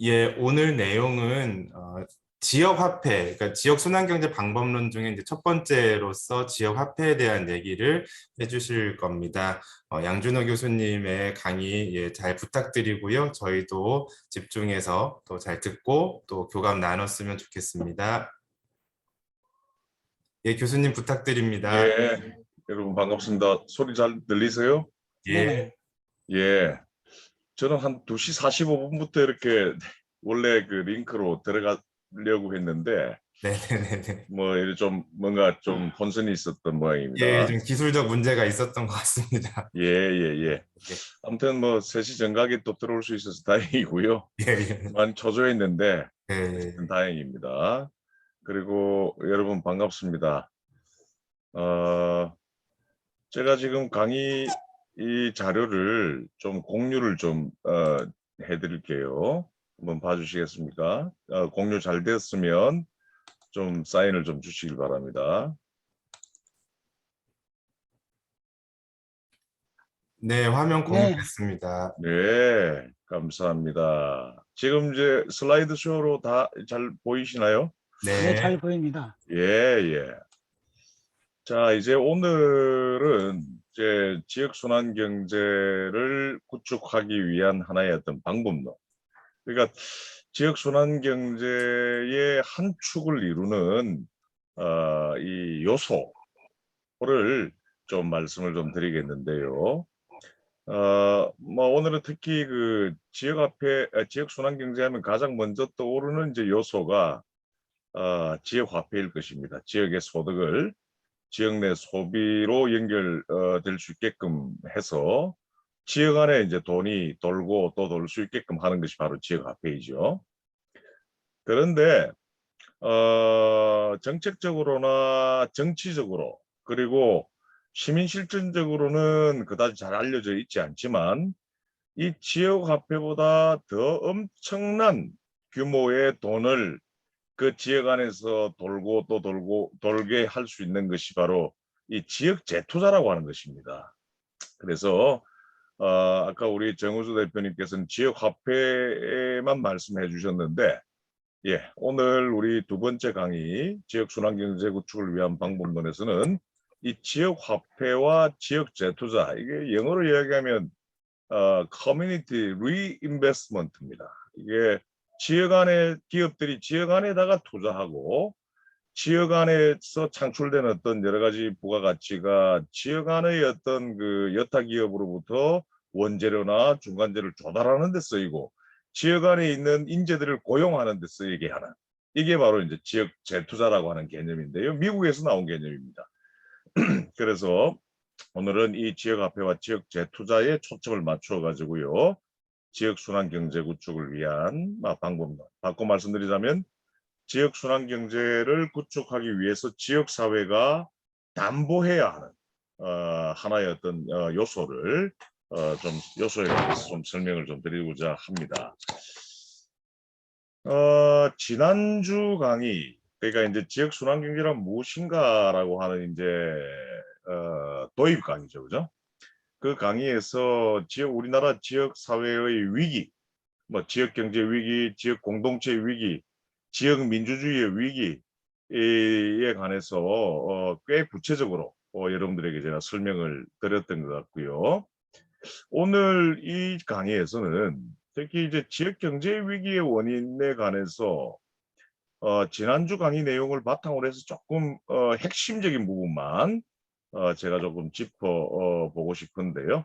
예, 오늘 내용은 지역 화폐, 그러니까 지역 순환경제 방법론 중에 이제 첫 번째로서 지역 화폐에 대한 얘기를 해주실 겁니다. 양준호 교수님의 강의 예, 잘 부탁드리고요. 저희도 집중해서 또 잘 듣고 또 교감 나눴으면 좋겠습니다. 예, 교수님 부탁드립니다. 예, 여러분 반갑습니다. 소리 잘 들리세요? 예, 네네. 예, 저는 한 2시 45분부터 이렇게 원래 그 링크로 들어가려고 했는데 네네네. 뭐 이렇게 좀 뭔가 좀 혼선이 있었던 예, 모양입니다. 좀 기술적 문제가 있었던 것 같습니다. 예, 예, 예. 예, 아무튼 뭐 3시 정각에 또 들어올 수 있어서 다행이고요. 예, 예. 많이 초조했는데 어쨌든 예. 다행입니다. 그리고 여러분 반갑습니다. 어, 제가 지금 강의 이 자료를 좀 공유를 좀 해드릴게요. 한번 봐주시겠습니까? 공유 잘 됐으면 좀 사인을 좀 주시길 바랍니다. 네, 화면 네, 공유됐습니다. 네, 감사합니다. 지금 이제 슬라이드 쇼로 다 잘 보이시나요? 네, 잘 네, 보입니다. 예, 예. 자, 이제 오늘은 이제 지역 순환 경제를 구축하기 위한 하나의 어떤 방법론. 그러니까 지역 순환 경제의 한 축을 이루는 이 요소를 좀 말씀을 좀 드리겠는데요. 뭐 오늘은 특히 그 지역 순환 경제하면 가장 먼저 떠오르는 이제 요소가 지역 화폐일 것입니다. 지역의 소득을 지역 내 소비로 연결될 수 있게끔 해서 지역 안에 이제 돈이 돌고 또 돌 수 있게끔 하는 것이 바로 지역 화폐이죠. 그런데 정책적으로나 정치적으로 그리고 시민 실천적으로는 그다지 잘 알려져 있지 않지만 이 지역 화폐보다 더 엄청난 규모의 돈을 그 지역 안에서 돌고 또 돌고 돌게 할 수 있는 것이 바로 이 지역 재투자라고 하는 것입니다. 그래서 아까 우리 정우수 대표님께서는 지역 화폐만 말씀해 주셨는데 예, 오늘 우리 두 번째 강의 지역 순환 경제 구축을 위한 방법론에서는 이 지역 화폐와 지역 재투자 이게 영어로 이야기하면 커뮤니티 리인베스트먼트입니다. 이게 지역 안에 기업들이 지역 안에다가 투자하고 지역 안에서 창출된 어떤 여러 가지 부가가치가 지역 안의 어떤 그 여타 기업으로부터 원재료나 중간재를 조달하는 데 쓰이고 지역 안에 있는 인재들을 고용하는 데 쓰이게 하는 이게 바로 이제 지역 재투자라고 하는 개념인데요. 미국에서 나온 개념입니다. 그래서 오늘은 이 지역 화폐와 지역 재투자에 초점을 맞춰 가지고요. 지역 순환 경제 구축을 위한 방법론. 바꿔 말씀드리자면 지역 순환 경제를 구축하기 위해서 지역 사회가 담보해야 하는 하나의 어떤 요소를 좀 요소에 대해서 좀 설명을 좀 드리고자 합니다. 지난주 강의 그러니까 이제 지역 순환 경제란 무엇인가라고 하는 이제 도입 강의죠, 그죠? 그 강의에서 우리나라 지역 사회의 위기, 뭐 지역 경제 위기, 지역 공동체 위기, 지역 민주주의의 위기에 관해서 꽤 구체적으로 여러분들에게 제가 설명을 드렸던 것 같고요. 오늘 이 강의에서는 특히 이제 지역 경제 위기의 원인에 관해서 지난주 강의 내용을 바탕으로 해서 조금 핵심적인 부분만 제가 조금 짚어 보고 싶은데요.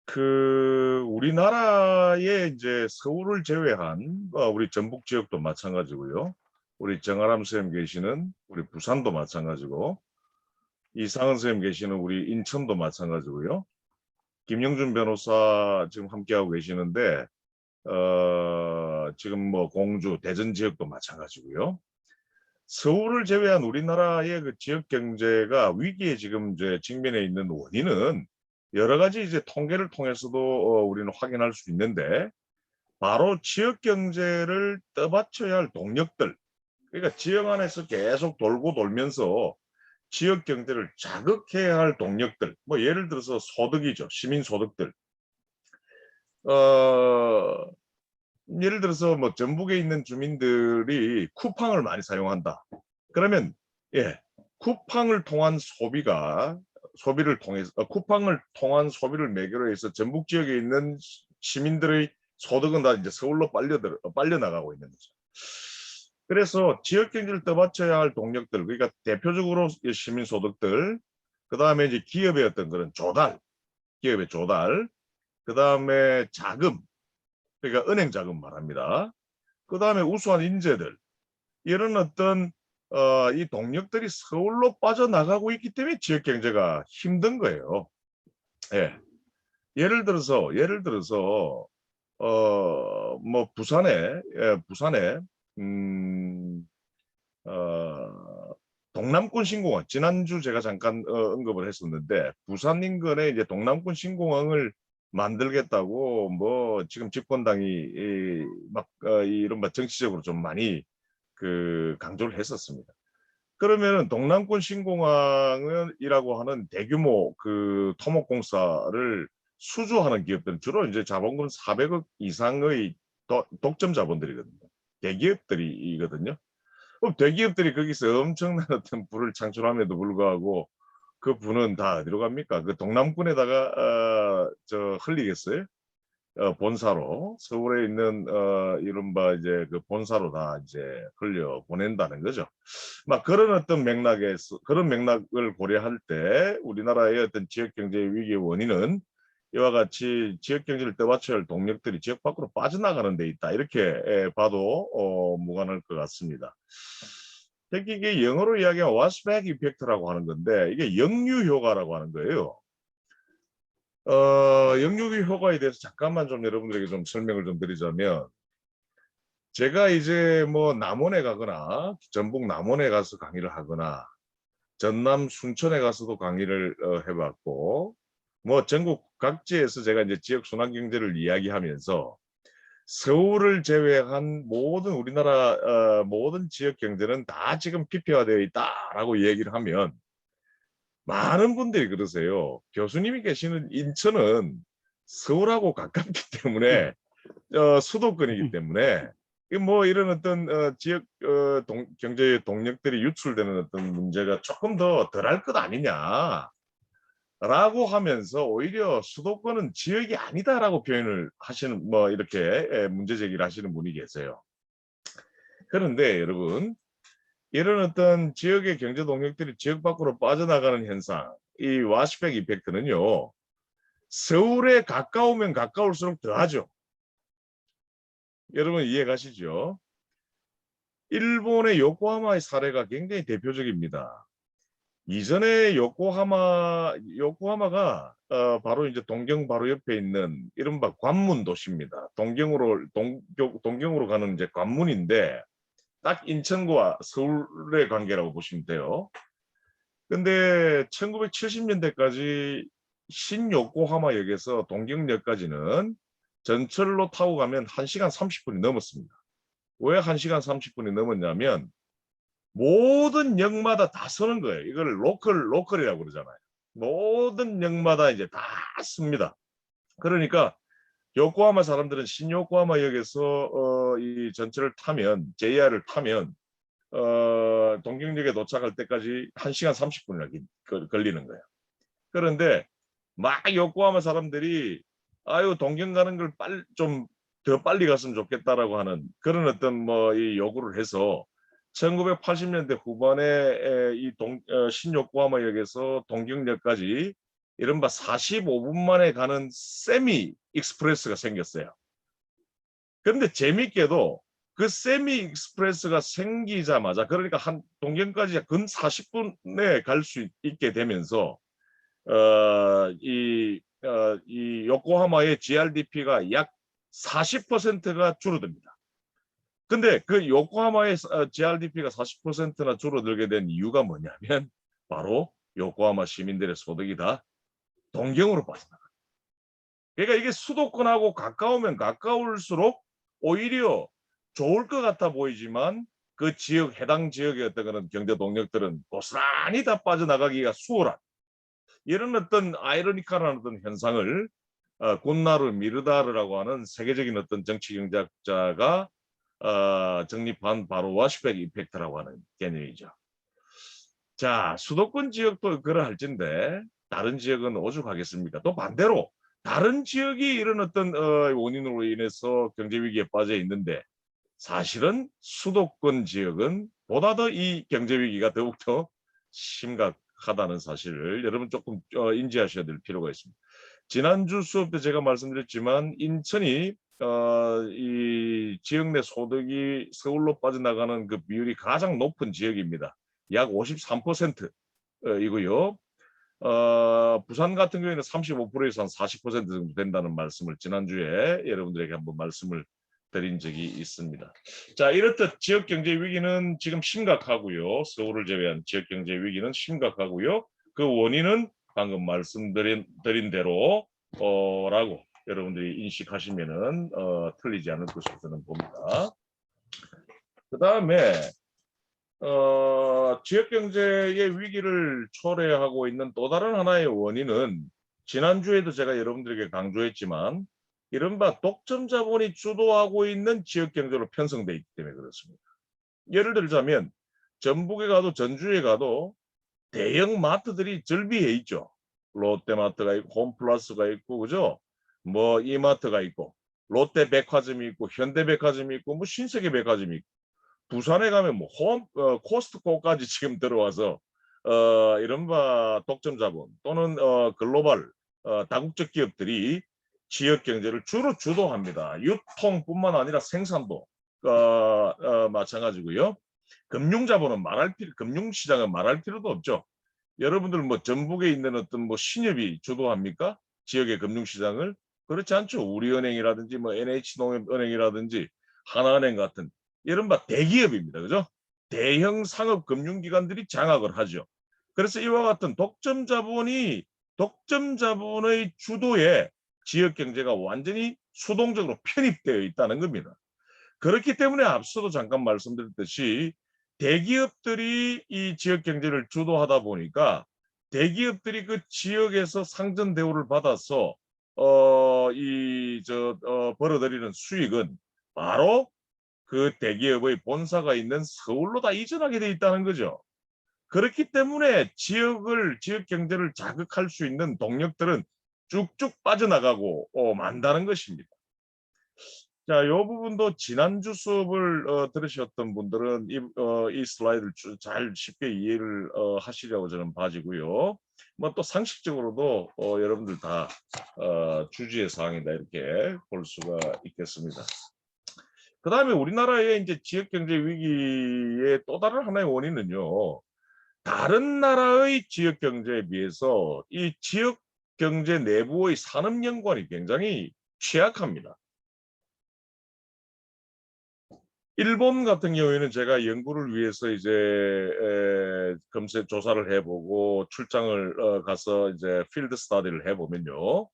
그 우리나라의 이제 서울을 제외한 우리 전북 지역도 마찬가지고요. 우리 정아람 선생님 계시는 우리 부산도 마찬가지고 이상은 선생님 계시는 우리 인천도 마찬가지고요. 김영준 변호사 지금 함께하고 계시는데 지금 뭐 공주 대전 지역도 마찬가지고요. 서울을 제외한 우리나라의 그 지역 경제가 위기에 지금 이제 직면해 있는 원인은 여러 가지 이제 통계를 통해서도 우리는 확인할 수 있는데 바로 지역 경제를 떠받쳐야 할 동력들 그러니까 지역 안에서 계속 돌고 돌면서 지역 경제를 자극해야 할 동력들 뭐 예를 들어서 소득이죠. 시민 소득들 예를 들어서 뭐 전북에 있는 주민들이 쿠팡을 많이 사용한다. 그러면 예, 쿠팡을 통한 소비를 통해서 쿠팡을 통한 소비를 매개로 해서 전북 지역에 있는 시민들의 소득은 다 이제 서울로 빨려 나가고 있는 거죠. 그래서 지역 경제를 떠받쳐야 할 동력들, 그러니까 대표적으로 시민 소득들, 그 다음에 이제 기업의 어떤 그런 기업의 조달, 그 다음에 자금, 그러니까 은행 자금 말합니다. 그 다음에 우수한 인재들, 이런 어떤 이 동력들이 서울로 빠져나가고 있기 때문에 지역 경제가 힘든 거예요. 예. 예를 들어서 뭐 부산에 음, 동남권 신공항, 지난주 제가 잠깐 언급을 했었는데, 부산 인근에 이제 동남권 신공항을 만들겠다고 뭐 지금 집권당이 막 이른바 정치적으로 좀 많이 그 강조를 했었습니다. 그러면은 동남권 신공항이라고 하는 대규모 그 토목공사를 수주하는 기업들은 주로 이제 자본금 400억 이상의 독점 자본들이거든요. 대기업들이거든요. 그럼 대기업들이 거기서 엄청난 어떤 부를 창출함에도 불구하고 그 부는 다 어디로 갑니까? 그 동남권에다가 저 흘리겠어요? 본사로 서울에 있는 이른바 이제 그 본사로 다 이제 흘려 보낸다는 거죠. 막 그런 맥락을 고려할 때 우리나라의 어떤 지역 경제 위기의 원인은 이와 같이 지역 경제를 떠받쳐야 할 동력들이 지역 밖으로 빠져나가는 데 있다. 이렇게 봐도 무관할 것 같습니다. 특히 이게 영어로 이야기하면 와스백 이펙트라고 하는 건데 이게 역류 효과라고 하는 거예요. 역류 효과에 대해서 잠깐만 좀 여러분들에게 좀 설명을 좀 드리자면, 제가 이제 뭐 남원에 가거나 전북 남원에 가서 강의를 하거나 전남 순천에 가서도 강의를 해봤고, 뭐 전국 각지에서 제가 이제 지역 순환 경제를 이야기하면서 서울을 제외한 모든 우리나라 모든 지역 경제는 다 지금 피폐화되어 있다라고 얘기를 하면 많은 분들이 그러세요. 교수님이 계시는 인천은 서울하고 가깝기 때문에 수도권이기 때문에 뭐 이런 어떤 지역 경제의 동력들이 유출되는 어떤 문제가 조금 더 덜할 것 아니냐라고 하면서 오히려 수도권은 지역이 아니다라고 표현을 하시는 뭐 이렇게 문제 제기를 하시는 분이 계세요. 그런데 여러분, 이런 어떤 지역의 경제 동력들이 지역 밖으로 빠져나가는 현상, 이 와시백 이펙트는요, 서울에 가까우면 가까울수록 더하죠. 여러분 이해 가시죠? 일본의 요코하마의 사례가 굉장히 대표적입니다. 이전에 요코하마가 바로 이제 동경 바로 옆에 있는 이른바 관문 도시입니다. 동경으로 가는 이제 관문인데 딱 인천과 서울의 관계라고 보시면 돼요. 근데 1970년대까지 신요코하마역에서 동경역까지는 전철로 타고 가면 1시간 30분이 넘었습니다. 왜 1시간 30분이 넘었냐면 모든 역마다 다 서는 거예요. 이걸 로컬이라고 그러잖아요. 모든 역마다 이제 다 씁니다. 그러니까 요코하마 사람들은 신요코하마역에서 이 전철을 타면 JR을 타면 동경역에 도착할 때까지 1시간 30분이나 걸리는 거예요. 그런데 막 요코하마 사람들이 아유 동경 가는 걸 좀 더 빨리 갔으면 좋겠다라고 하는 그런 어떤 뭐 이 요구를 해서 1980년대 후반에 이 신요코하마역에서 동경역까지 이른바 45분 만에 가는 세미 익스프레스가 생겼어요. 그런데 재밌게도 그 세미 익스프레스가 생기자마자 그러니까 한 동경까지 근 40분에 갈 수 있게 되면서 이 요코하마의 GRDP가 약 40%가 줄어듭니다. 근데 그 요코하마의 GRDP가 40%나 줄어들게 된 이유가 뭐냐면 바로 요코하마 시민들의 소득이 다 동경으로 빠져나가. 그러니까 이게 수도권하고 가까우면 가까울수록 오히려 좋을 것 같아 보이지만 그 지역 해당 지역의 어떤 그런 경제 동력들은 고스란히 다 빠져나가기가 수월한 이런 어떤 아이러니컬한 어떤 현상을 곤나르 미르다르라고 하는 세계적인 어떤 정치 경제학자가 정립한 바로 워시백 이펙트라고 하는 개념이죠. 자, 수도권 지역도 그러할진데 다른 지역은 오죽하겠습니까? 또 반대로 다른 지역이 이런 어떤 원인으로 인해서 경제 위기에 빠져 있는데 사실은 수도권 지역은 보다 더 이 경제 위기가 더욱더 심각하다는 사실을 여러분 조금 인지하셔야 될 필요가 있습니다. 지난주 수업 때 제가 말씀드렸지만 인천이 이 지역 내 소득이 서울로 빠져나가는 그 비율이 가장 높은 지역입니다. 약 53%이고요. 부산 같은 경우에는 35%에서 한 40% 정도 된다는 말씀을 지난주에 여러분들에게 한번 말씀을 드린 적이 있습니다. 자, 이렇듯 지역 경제 위기는 지금 심각하고요. 서울을 제외한 지역 경제 위기는 심각하고요. 그 원인은 방금 말씀드린 대로 라고 여러분들이 인식하시면은 틀리지 않을 것으로 저는 봅니다. 그 다음에 지역 경제의 위기를 초래하고 있는 또 다른 하나의 원인은 지난주에도 제가 여러분들에게 강조했지만 이른바 독점 자본이 주도하고 있는 지역 경제로 편성되어 있기 때문에 그렇습니다. 예를 들자면 전북에 가도 전주에 가도 대형 마트들이 절비해 있죠. 롯데마트가 있고 홈플러스가 있고 그죠? 뭐 이마트가 있고 롯데백화점이 있고 현대백화점이 있고 뭐 신세계백화점이 있고 부산에 가면 뭐 코스트코까지 지금 들어와서 이른바 독점 자본 또는 글로벌 다국적 기업들이 지역 경제를 주로 주도합니다. 유통뿐만 아니라 생산도 마찬가지고요. 금융시장은 말할 필요도 없죠. 여러분들 뭐 전북에 있는 어떤 뭐 신협이 주도합니까? 지역의 금융시장을? 그렇지 않죠. 우리은행이라든지 뭐 NH농협은행이라든지 하나은행 같은 이른바 대기업입니다. 그죠? 대형 상업 금융기관들이 장악을 하죠. 그래서 이와 같은 독점 자본의 주도에 지역 경제가 완전히 수동적으로 편입되어 있다는 겁니다. 그렇기 때문에 앞서도 잠깐 말씀드렸듯이 대기업들이 이 지역 경제를 주도하다 보니까 대기업들이 그 지역에서 상전 대우를 받아서 벌어들이는 수익은 바로 그 대기업의 본사가 있는 서울로 다 이전하게 돼 있다는 거죠. 그렇기 때문에 지역 경제를 자극할 수 있는 동력들은 쭉쭉 빠져나가고 만다는 것입니다. 자, 이 부분도 지난주 수업을 들으셨던 분들은 이 슬라이드를 잘 쉽게 이해를 하시려고 저는 봐지고요. 뭐 또 상식적으로도 여러분들 다 주지의 사항이다 이렇게 볼 수가 있겠습니다. 그 다음에 우리나라의 이제 지역 경제 위기의 또 다른 하나의 원인은요. 다른 나라의 지역 경제에 비해서 이 지역 경제 내부의 산업 연관이 굉장히 취약합니다. 일본 같은 경우에는 제가 연구를 위해서 이제 검색 조사를 해보고 출장을 가서 이제 필드 스터디를 해보면요.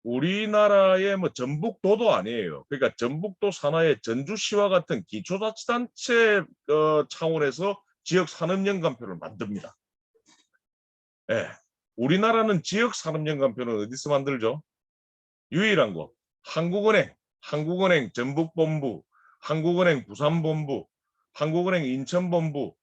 우리나라의 뭐 전북도도 아니에요. 그러니까 전북도 산하의 전주시와 같은 기초자치단체 차원에서 지역 산업연관표를 만듭니다. 예. 우리나라는 지역 산업연관표는 어디서 만들죠? 유일한 거 한국은행 전북본부, 한국은행 부산본부, 한국은행 인천본부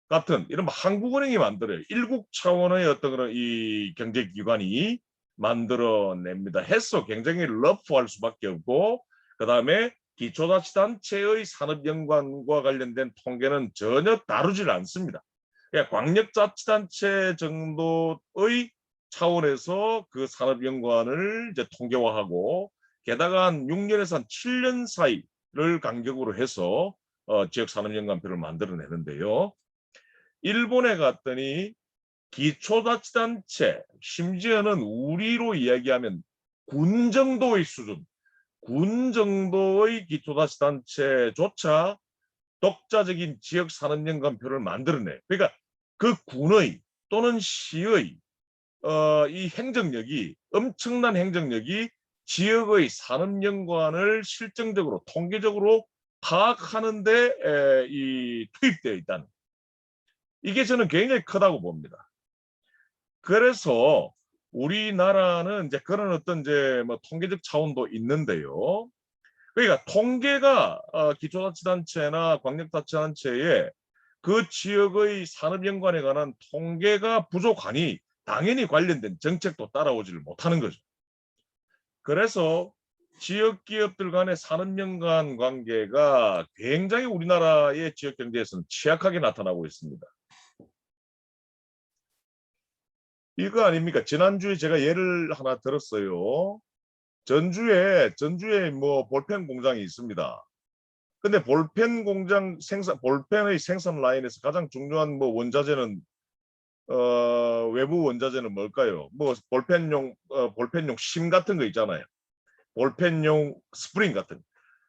같은 이런 한국은행이 만들어요. 일국 차원의 어떤 그런 이 경제기관이 만들어냅니다. 해서 굉장히 러프할 수밖에 없고 그 다음에 기초자치단체의 산업연관과 관련된 통계는 전혀 다루질 않습니다. 그러니까 광역자치단체 정도의 차원에서 그 산업연관을 이제 통계화하고 게다가 한 6년에서 한 7년 사이를 간격으로 해서 지역산업연관표를 만들어내는데요. 일본에 갔더니 기초자치단체 심지어는 우리로 이야기하면 군 정도의 수준, 군 정도의 기초자치단체조차 독자적인 지역산업연관표를 만들어내요. 그러니까 그 군의 또는 시의 이 행정력이 엄청난 행정력이 지역의 산업연관을 실정적으로 통계적으로 파악하는 데 투입되어 있다는 이게 저는 굉장히 크다고 봅니다. 그래서 우리나라는 이제 그런 어떤 이제 뭐 통계적 차원도 있는데요. 그러니까 통계가 기초자치단체나 광역자치단체에 그 지역의 산업연관에 관한 통계가 부족하니 당연히 관련된 정책도 따라오지를 못하는 거죠. 그래서 지역 기업들 간의 산업연관 관계가 굉장히 우리나라의 지역 경제에서는 취약하게 나타나고 있습니다. 이거 아닙니까? 지난주에 제가 예를 하나 들었어요. 전주에 뭐 볼펜 공장이 있습니다. 근데 볼펜 공장 볼펜의 생산 라인에서 가장 중요한 뭐 원자재는 외부 원자재는 뭘까요? 뭐 볼펜용 심 같은 거 있잖아요. 볼펜용 스프링 같은 거.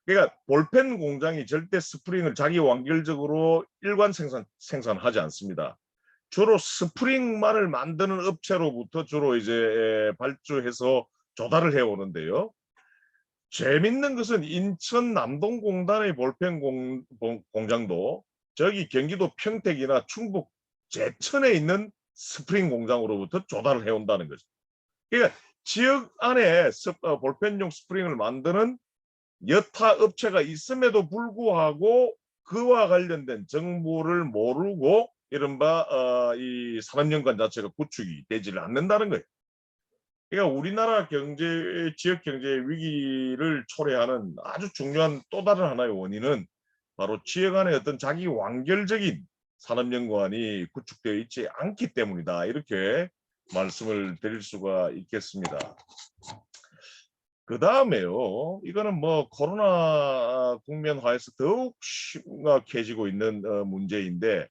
그러니까 볼펜 공장이 절대 스프링을 자기 완결적으로 일관 생산하지 않습니다. 주로 스프링만을 만드는 업체로부터 주로 이제 발주해서 조달을 해 오는데요. 재밌는 것은 인천 남동공단의 볼펜 공장도 저기 경기도 평택이나 충북 제천에 있는 스프링 공장으로부터 조달을 해온다는 거죠. 그러니까 지역 안에 볼펜용 스프링을 만드는 여타 업체가 있음에도 불구하고 그와 관련된 정보를 모르고 이른바 이 산업연관 자체가 구축이 되지를 않는다는 거예요. 그러니까 우리나라 지역 경제 위기를 초래하는 아주 중요한 또 다른 하나의 원인은 바로 지역 안에 어떤 자기 완결적인 산업연관이 구축되어 있지 않기 때문이다. 이렇게 말씀을 드릴 수가 있겠습니다. 그 다음에요. 이거는 뭐 코로나 국면화에서 더욱 심각해지고 있는 문제인데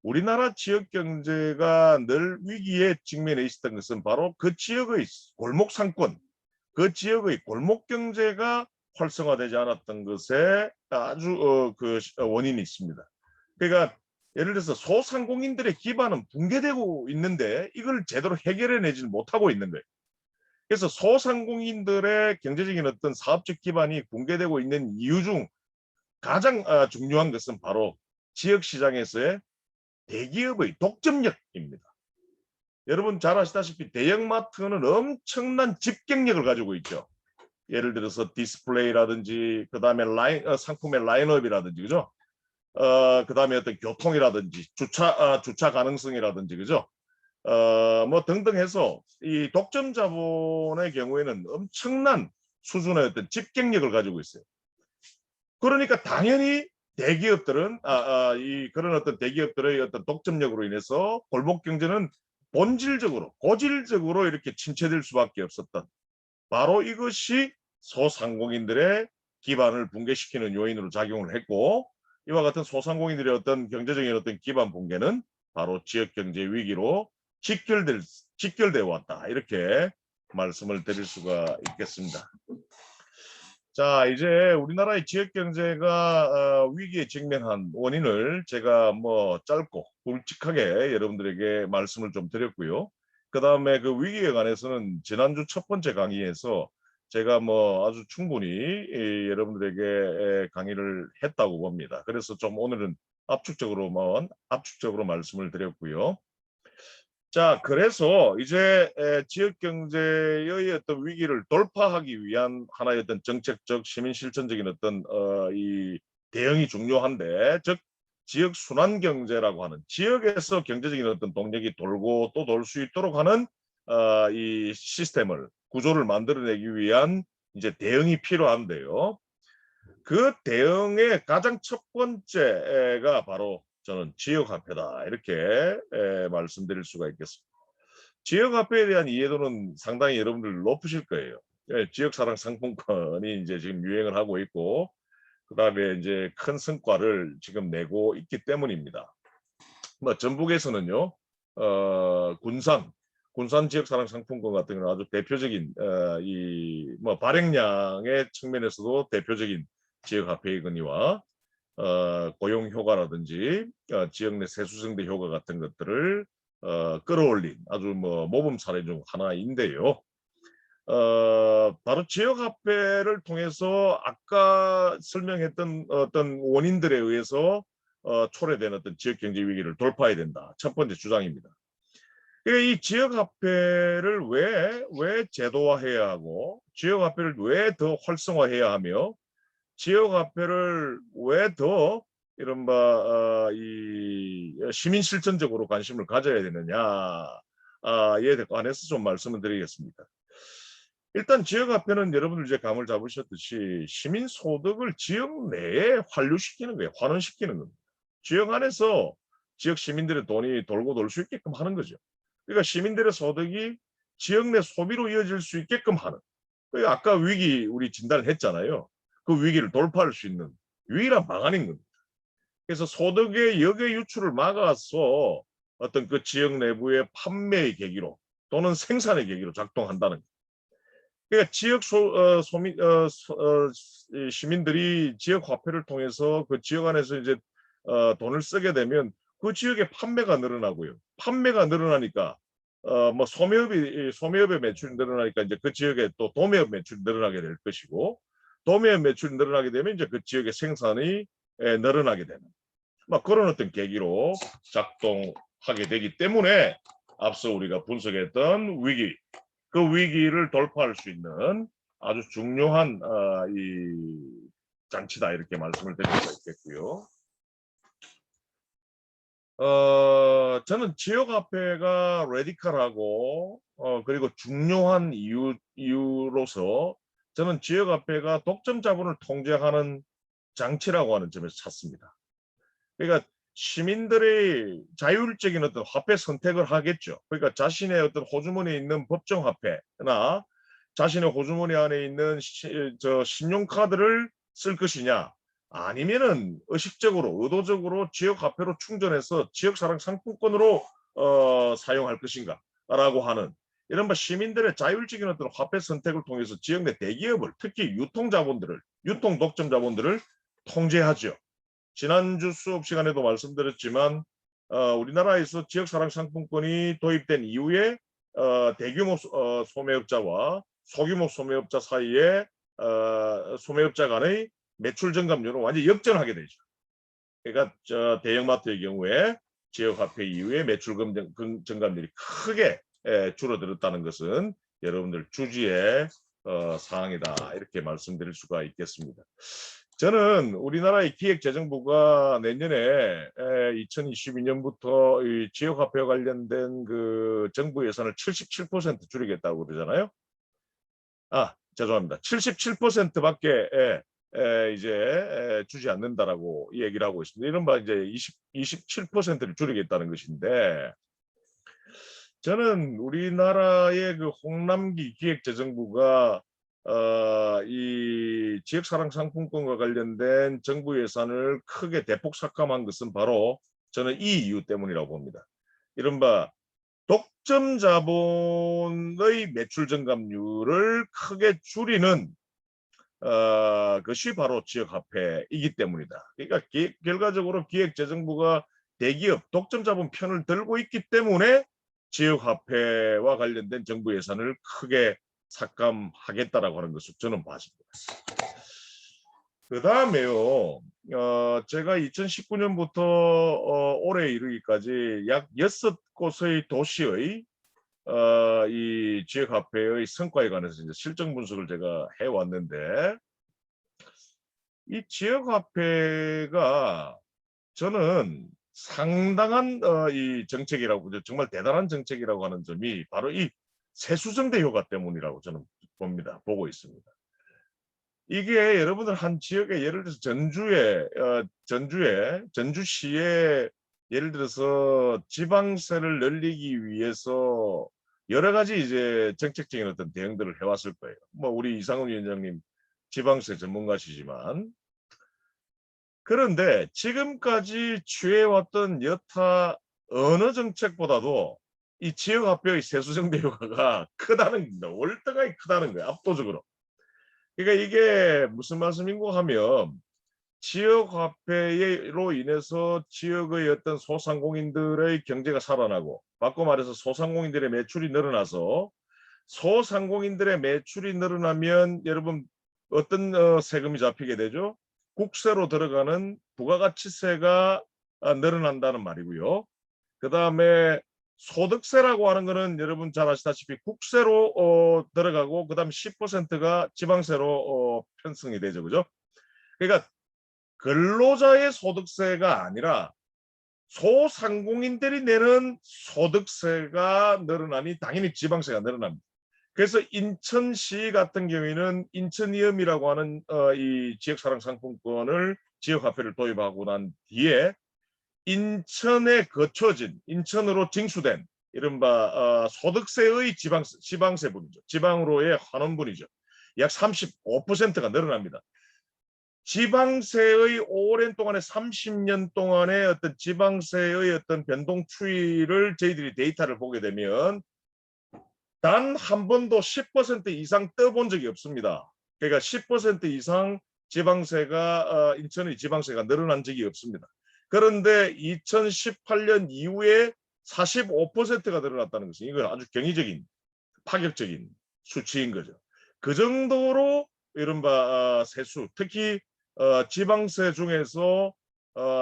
우리나라 지역 경제가 늘 위기에 직면해 있었던 것은 바로 그 지역의 골목 상권, 그 지역의 골목 경제가 활성화되지 않았던 것에 아주 그 원인이 있습니다. 그러니까 예를 들어서 소상공인들의 기반은 붕괴되고 있는데 이걸 제대로 해결해내지 못하고 있는 거예요. 그래서 소상공인들의 경제적인 어떤 사업적 기반이 붕괴되고 있는 이유 중 가장 중요한 것은 바로 지역시장에서의 대기업의 독점력입니다. 여러분 잘 아시다시피 대형마트는 엄청난 집경력을 가지고 있죠. 예를 들어서 디스플레이라든지 그다음에 상품의 라인업이라든지 그죠? 그다음에 어떤 교통이라든지 주차 가능성이라든지 그죠? 뭐 등등 해서 이 독점 자본의 경우에는 엄청난 수준의 어떤 집경력을 가지고 있어요. 그러니까 당연히 대기업들은 이 그런 어떤 대기업들의 어떤 독점력으로 인해서 골목 경제는 본질적으로 고질적으로 이렇게 침체될 수밖에 없었던 바로 이것이 소상공인들의 기반을 붕괴시키는 요인으로 작용을 했고 이와 같은 소상공인들의 어떤 경제적인 어떤 기반 붕괴는 바로 지역 경제 위기로 직결되어 왔다 이렇게 말씀을 드릴 수가 있겠습니다. 자, 이제 우리나라의 지역 경제가 위기에 직면한 원인을 제가 뭐 짧고 굵직하게 여러분들에게 말씀을 좀 드렸고요. 그 다음에 그 위기에 관해서는 지난주 첫 번째 강의에서 제가 뭐 아주 충분히 여러분들에게 강의를 했다고 봅니다. 그래서 좀 오늘은 압축적으로 말씀을 드렸고요. 자, 그래서 이제 지역 경제의 어떤 위기를 돌파하기 위한 하나의 어떤 정책적 시민 실천적인 어떤 이 대응이 중요한데, 즉 지역 순환 경제라고 하는 지역에서 경제적인 어떤 동력이 돌고 또 돌 수 있도록 하는 이 시스템을 구조를 만들어내기 위한 이제 대응이 필요한데요. 그 대응의 가장 첫 번째가 바로 저는 지역화폐다 이렇게 말씀드릴 수가 있겠습니다. 지역화폐에 대한 이해도는 상당히 여러분들 높으실 거예요. 지역사랑 상품권이 이제 지금 유행을 하고 있고 그다음에 이제 큰 성과를 지금 내고 있기 때문입니다. 뭐 전북에서는요, 군산 지역사랑 상품권 같은 경우는 아주 대표적인 이 뭐 발행량의 측면에서도 대표적인 지역화폐이거니와 고용 효과라든지 지역 내 세수성대 효과 같은 것들을 끌어올린 아주 뭐 모범 사례 중 하나인데요. 바로 지역화폐를 통해서 아까 설명했던 어떤 원인들에 의해서 초래된 어떤 지역경제 위기를 돌파해야 된다. 첫 번째 주장입니다. 그러니까 이 지역화폐를 왜 제도화해야 하고 지역화폐를 왜 더 활성화해야 하며 지역화폐를 왜 더 이른바 이 시민 실천적으로 관심을 가져야 되느냐에 관해서 좀 말씀을 드리겠습니다. 일단 지역화폐는 여러분들 이제 감을 잡으셨듯이 시민 소득을 지역 내에 환류시키는 거예요. 환원시키는 겁니다. 지역 안에서 지역 시민들의 돈이 돌고 돌 수 있게끔 하는 거죠. 그러니까 시민들의 소득이 지역 내 소비로 이어질 수 있게끔 하는. 그러니까 아까 위기 우리 진단을 했잖아요. 그 위기를 돌파할 수 있는 유일한 방안인 겁니다. 그래서 소득의 역의 유출을 막아서 어떤 그 지역 내부의 판매의 계기로 또는 생산의 계기로 작동한다는 거예요. 그러니까 지역 시민들이 지역 화폐를 통해서 그 지역 안에서 이제 돈을 쓰게 되면 그 지역의 판매가 늘어나고요. 판매가 늘어나니까 뭐 소매업의 매출이 늘어나니까 이제 그 지역에 또 도매업 매출이 늘어나게 될 것이고 도매업 매출이 늘어나게 되면 이제 그 지역의 생산이 늘어나게 되는 막 그런 어떤 계기로 작동하게 되기 때문에 앞서 우리가 분석했던 위기 그 위기를 돌파할 수 있는 아주 중요한 이 장치다 이렇게 말씀을 드릴 수 있겠고요. 저는 지역화폐가 레디컬하고 그리고 중요한 이유로서 저는 지역화폐가 독점 자본을 통제하는 장치라고 하는 점에서 찾습니다. 그러니까 시민들의 자율적인 어떤 화폐 선택을 하겠죠. 그러니까 자신의 어떤 호주머니에 있는 법정 화폐나 자신의 호주머니 안에 있는 신용카드를 쓸 것이냐 아니면은 의식적으로 의도적으로 지역 화폐로 충전해서 지역사랑 상품권으로 사용할 것인가 라고 하는 이른바 시민들의 자율적인 어떤 화폐 선택을 통해서 지역 내 대기업을 특히 유통 독점 자본들을 통제하죠. 지난주 수업 시간에도 말씀드렸지만 우리나라에서 지역사랑 상품권이 도입된 이후에 대규모 소매업자와 소규모 소매업자 사이에 소매업자 간의 매출 증감률은 완전히 역전하게 되죠. 그러니까 대형마트의 경우에 지역화폐 이후에 매출 증감률이 크게 줄어들었다는 것은 여러분들 주지의 사항이다 이렇게 말씀드릴 수가 있겠습니다. 저는 우리나라의 기획재정부가 내년에 2022년부터 이 지역화폐와 관련된 그 정부 예산을 77% 줄이겠다고 그러잖아요. 죄송합니다. 77%밖에 이제 주지 않는다라고 얘기를 하고 있습니다. 이른바 이제 27%를 줄이겠다는 것인데 저는 우리나라의 그 홍남기 기획재정부가 이 지역사랑 상품권과 관련된 정부 예산을 크게 대폭 삭감한 것은 바로 저는 이 이유 때문이라고 봅니다. 이른바 독점 자본의 매출 증감률을 크게 줄이는 것이 바로 지역화폐이기 때문이다. 그러니까 결과적으로 기획재정부가 대기업 독점 자본 편을 들고 있기 때문에 지역화폐와 관련된 정부 예산을 크게 삭감하겠다라고 하는 것을 저는 봤습니다. 그 다음에요. 제가 2019년부터 올해 이르기까지 약 6곳의 도시의 이 지역화폐의 성과에 관해서 이제 실정 분석을 제가 해왔는데 이 지역화폐가 저는 상당한 이 정책이라고 정말 대단한 정책이라고 하는 점이 바로 이 세수정대 효과 때문이라고 저는 보고 있습니다. 이게 여러분들 한 지역에 예를 들어서 전주시에 예를 들어서 지방세를 늘리기 위해서 여러 가지 이제 정책적인 어떤 대응들을 해왔을 거예요. 뭐 우리 이상훈 위원장님 지방세 전문가시지만 그런데 지금까지 취해왔던 여타 어느 정책보다도 이 지역화폐의 세수정대 효과가 크다는 겁니다. 월등하게 크다는 거예요. 압도적으로. 그러니까 이게 무슨 말씀인고 하면 지역화폐로 인해서 지역의 어떤 소상공인들의 경제가 살아나고 바꿔 말해서 소상공인들의 매출이 늘어나서 소상공인들의 매출이 늘어나면 여러분 어떤 세금이 잡히게 되죠? 국세로 들어가는 부가가치세가 늘어난다는 말이고요. 그 다음에 소득세라고 하는 거는 여러분 잘 아시다시피 국세로 들어가고 그다음 10%가 지방세로 편성이 되죠, 그죠? 그러니까 근로자의 소득세가 아니라 소상공인들이 내는 소득세가 늘어나니 당연히 지방세가 늘어납니다. 그래서 인천시 같은 경우에는 인천이음이라고 하는 이 지역사랑상품권을 지역화폐를 도입하고 난 뒤에 인천에 거쳐진 인천으로 징수된 이른바 소득세의 지방세분이죠. 지방으로의 환원분이죠. 약 35%가 늘어납니다. 지방세의 오랜 동안의 30년 동안의 어떤 지방세의 어떤 변동 추이를 저희들이 데이터를 보게 되면 단 한 번도 10% 이상 떠본 적이 없습니다. 그러니까 10% 이상 지방세가 인천의 지방세가 늘어난 적이 없습니다. 그런데 2018년 이후에 45%가 늘어났다는 것은 이건 아주 경이적인 파격적인 수치인 거죠. 그 정도로 이른바 세수, 특히 지방세 중에서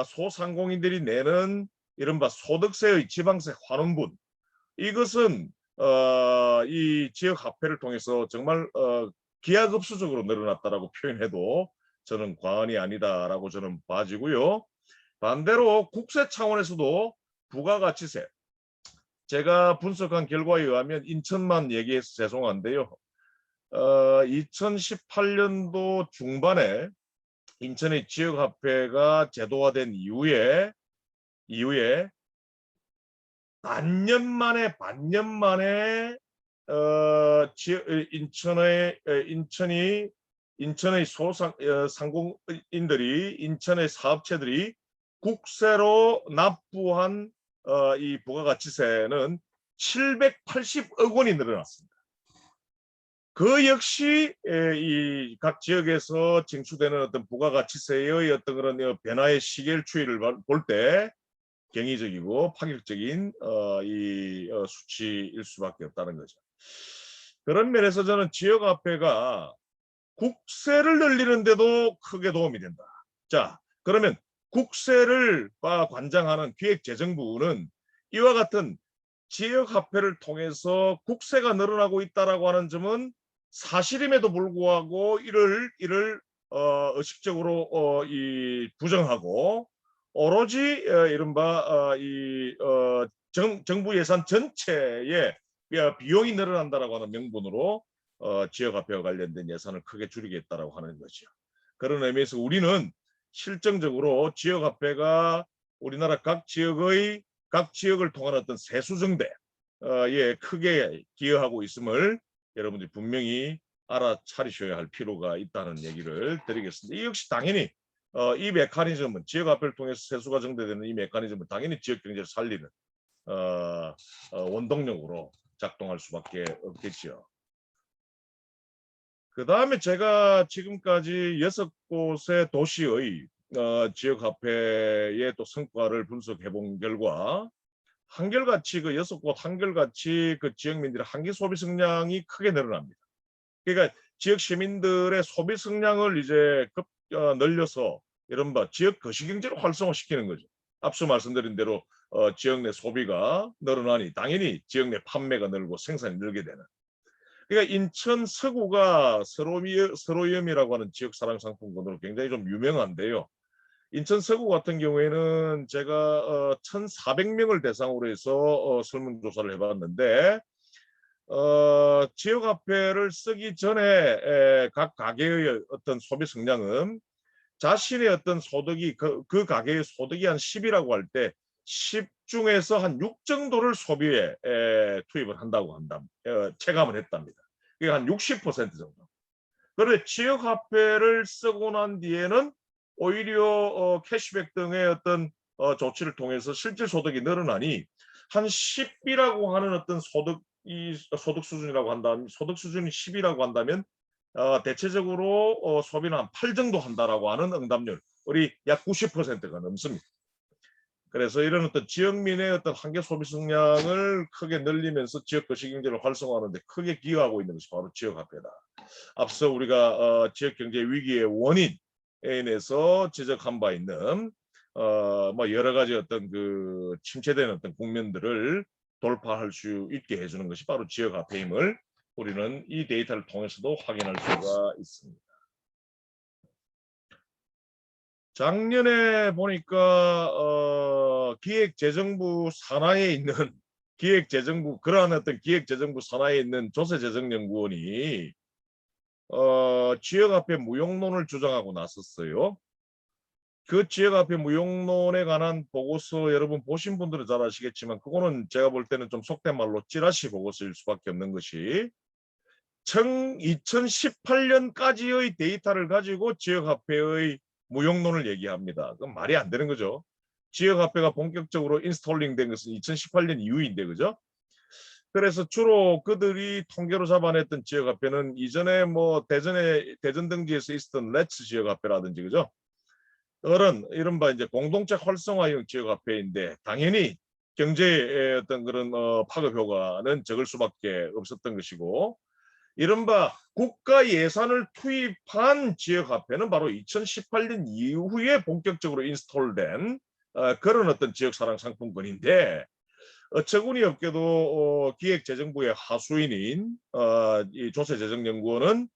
소상공인들이 내는 이른바 소득세의 지방세 환원분, 이것은 이 지역 화폐를 통해서 정말 기하급수적으로 늘어났다라고 표현해도 저는 과언이 아니다라고 저는 봐지고요. 반대로 국세 차원에서도 부가가치세, 제가 분석한 결과에 의하면 인천만 얘기해서 죄송한데요. 2018년도 중반에 인천의 지역화폐가 제도화된 이후에 반년 만에 인천의 상공인들이 인천의 사업체들이 국세로 납부한 이 부가가치세는 780억 원이 늘어났습니다. 그 역시 이 각 지역에서 징수되는 어떤 부가가치세의 어떤 그런 변화의 시계를 추이를 볼 때 경이적이고 파격적인 이 수치일 수밖에 없다는 거죠. 그런 면에서 저는 지역화폐가 국세를 늘리는데도 크게 도움이 된다. 자, 그러면 국세를 관장하는 기획재정부는 이와 같은 지역화폐를 통해서 국세가 늘어나고 있다라고 하는 점은 사실임에도 불구하고 이를 의식적으로 부정하고 오로지 이른바 정부 예산 전체에 비용이 늘어난다라고 하는 명분으로 지역화폐와 관련된 예산을 크게 줄이겠다라고 하는 거죠. 그런 의미에서 우리는 실정적으로 지역화폐가 우리나라 각 지역을 통한 어떤 세수정대에 크게 기여하고 있음을 여러분들이 분명히 알아차리셔야 할 필요가 있다는 얘기를 드리겠습니다. 이 역시 당연히 이 메커니즘은 지역화폐를 통해서 세수가 정대되는 이 메커니즘은 당연히 지역경제를 살리는 원동력으로 작동할 수밖에 없겠죠. 그 다음에 제가 지금까지 6곳의 도시의 지역화폐의 또 성과를 분석해 본 결과 한결같이 그 6곳 한결같이 그 지역민들의 한기 소비 성량이 크게 늘어납니다. 그러니까 지역 시민들의 소비 성량을 이제 늘려서 이른바 지역 거시경제를 활성화시키는 거죠. 앞서 말씀드린 대로 지역 내 소비가 늘어나니 당연히 지역 내 판매가 늘고 생산이 늘게 되는. 그러니까 인천 서구가 서로이음이라고 하는 지역 사랑 상품권으로 굉장히 좀 유명한데요. 인천 서구 같은 경우에는 제가 1,400명을 대상으로 해서 설문조사를 해봤는데 지역화폐를 쓰기 전에 각 가게의 어떤 소비 성량은 자신의 어떤 소득이 그 가게의 소득이 한 10이라고 할 때 10 중에서 한 6 정도를 소비에 투입을 한다고 체감을 했답니다. 그게 한 60% 정도. 그런데 지역화폐를 쓰고 난 뒤에는 오히려 캐시백 등의 어떤 조치를 통해서 실질 소득이 늘어나니 한 10이라고 하는 어떤 소득 수준이라고 한다면 소득 수준이 10이라고 한다면 대체적으로 소비는 한 8 정도 한다라고 하는 응답률이 약 90%가 넘습니다. 그래서 이런 어떤 지역민의 어떤 한계 소비 성량을 크게 늘리면서 지역 거시경제를 활성화하는 데 크게 기여하고 있는 것이 바로 지역화폐다. 앞서 우리가 지역 경제 위기의 원인에 대해서 지적한 바 있는 뭐 여러 가지 어떤 그 침체된 어떤 국면들을 돌파할 수 있게 해주는 것이 바로 지역화폐임을 우리는 이 데이터를 통해서도 확인할 수가 있습니다. 작년에 보니까 기획재정부 산하에 있는 기획재정부 그러한 어떤 기획재정부 산하에 있는 조세재정연구원이 지역화폐 무용론을 주장하고 나섰어요. 그 지역화폐 무용론에 관한 보고서 여러분 보신 분들은 잘 아시겠지만 그거는 제가 볼 때는 좀 속된 말로 찌라시 보고서일 수밖에 없는 것이 2018년까지의 데이터를 가지고 지역화폐의 무용론을 얘기합니다. 그건 말이 안 되는 거죠. 지역화폐가 본격적으로 인스톨링 된 것은 2018년 이후인데 그죠? 그래서 주로 그들이 통계로 잡아냈던 지역화폐는 이전에 뭐 대전 등지에서 있었던 레츠 지역화폐라든지 그죠? 이른바 이제 공동체 활성화형 지역화폐인데 당연히 경제의 어떤 그런 파급 효과는 적을 수밖에 없었던 것이고 이른바 국가 예산을 투입한 지역화폐는 바로 2018년 이후에 본격적으로 인스톨된 그런 어떤 지역사랑 상품권인데 어처구니없게도 기획재정부의 하수인인 이 조세재정연구원은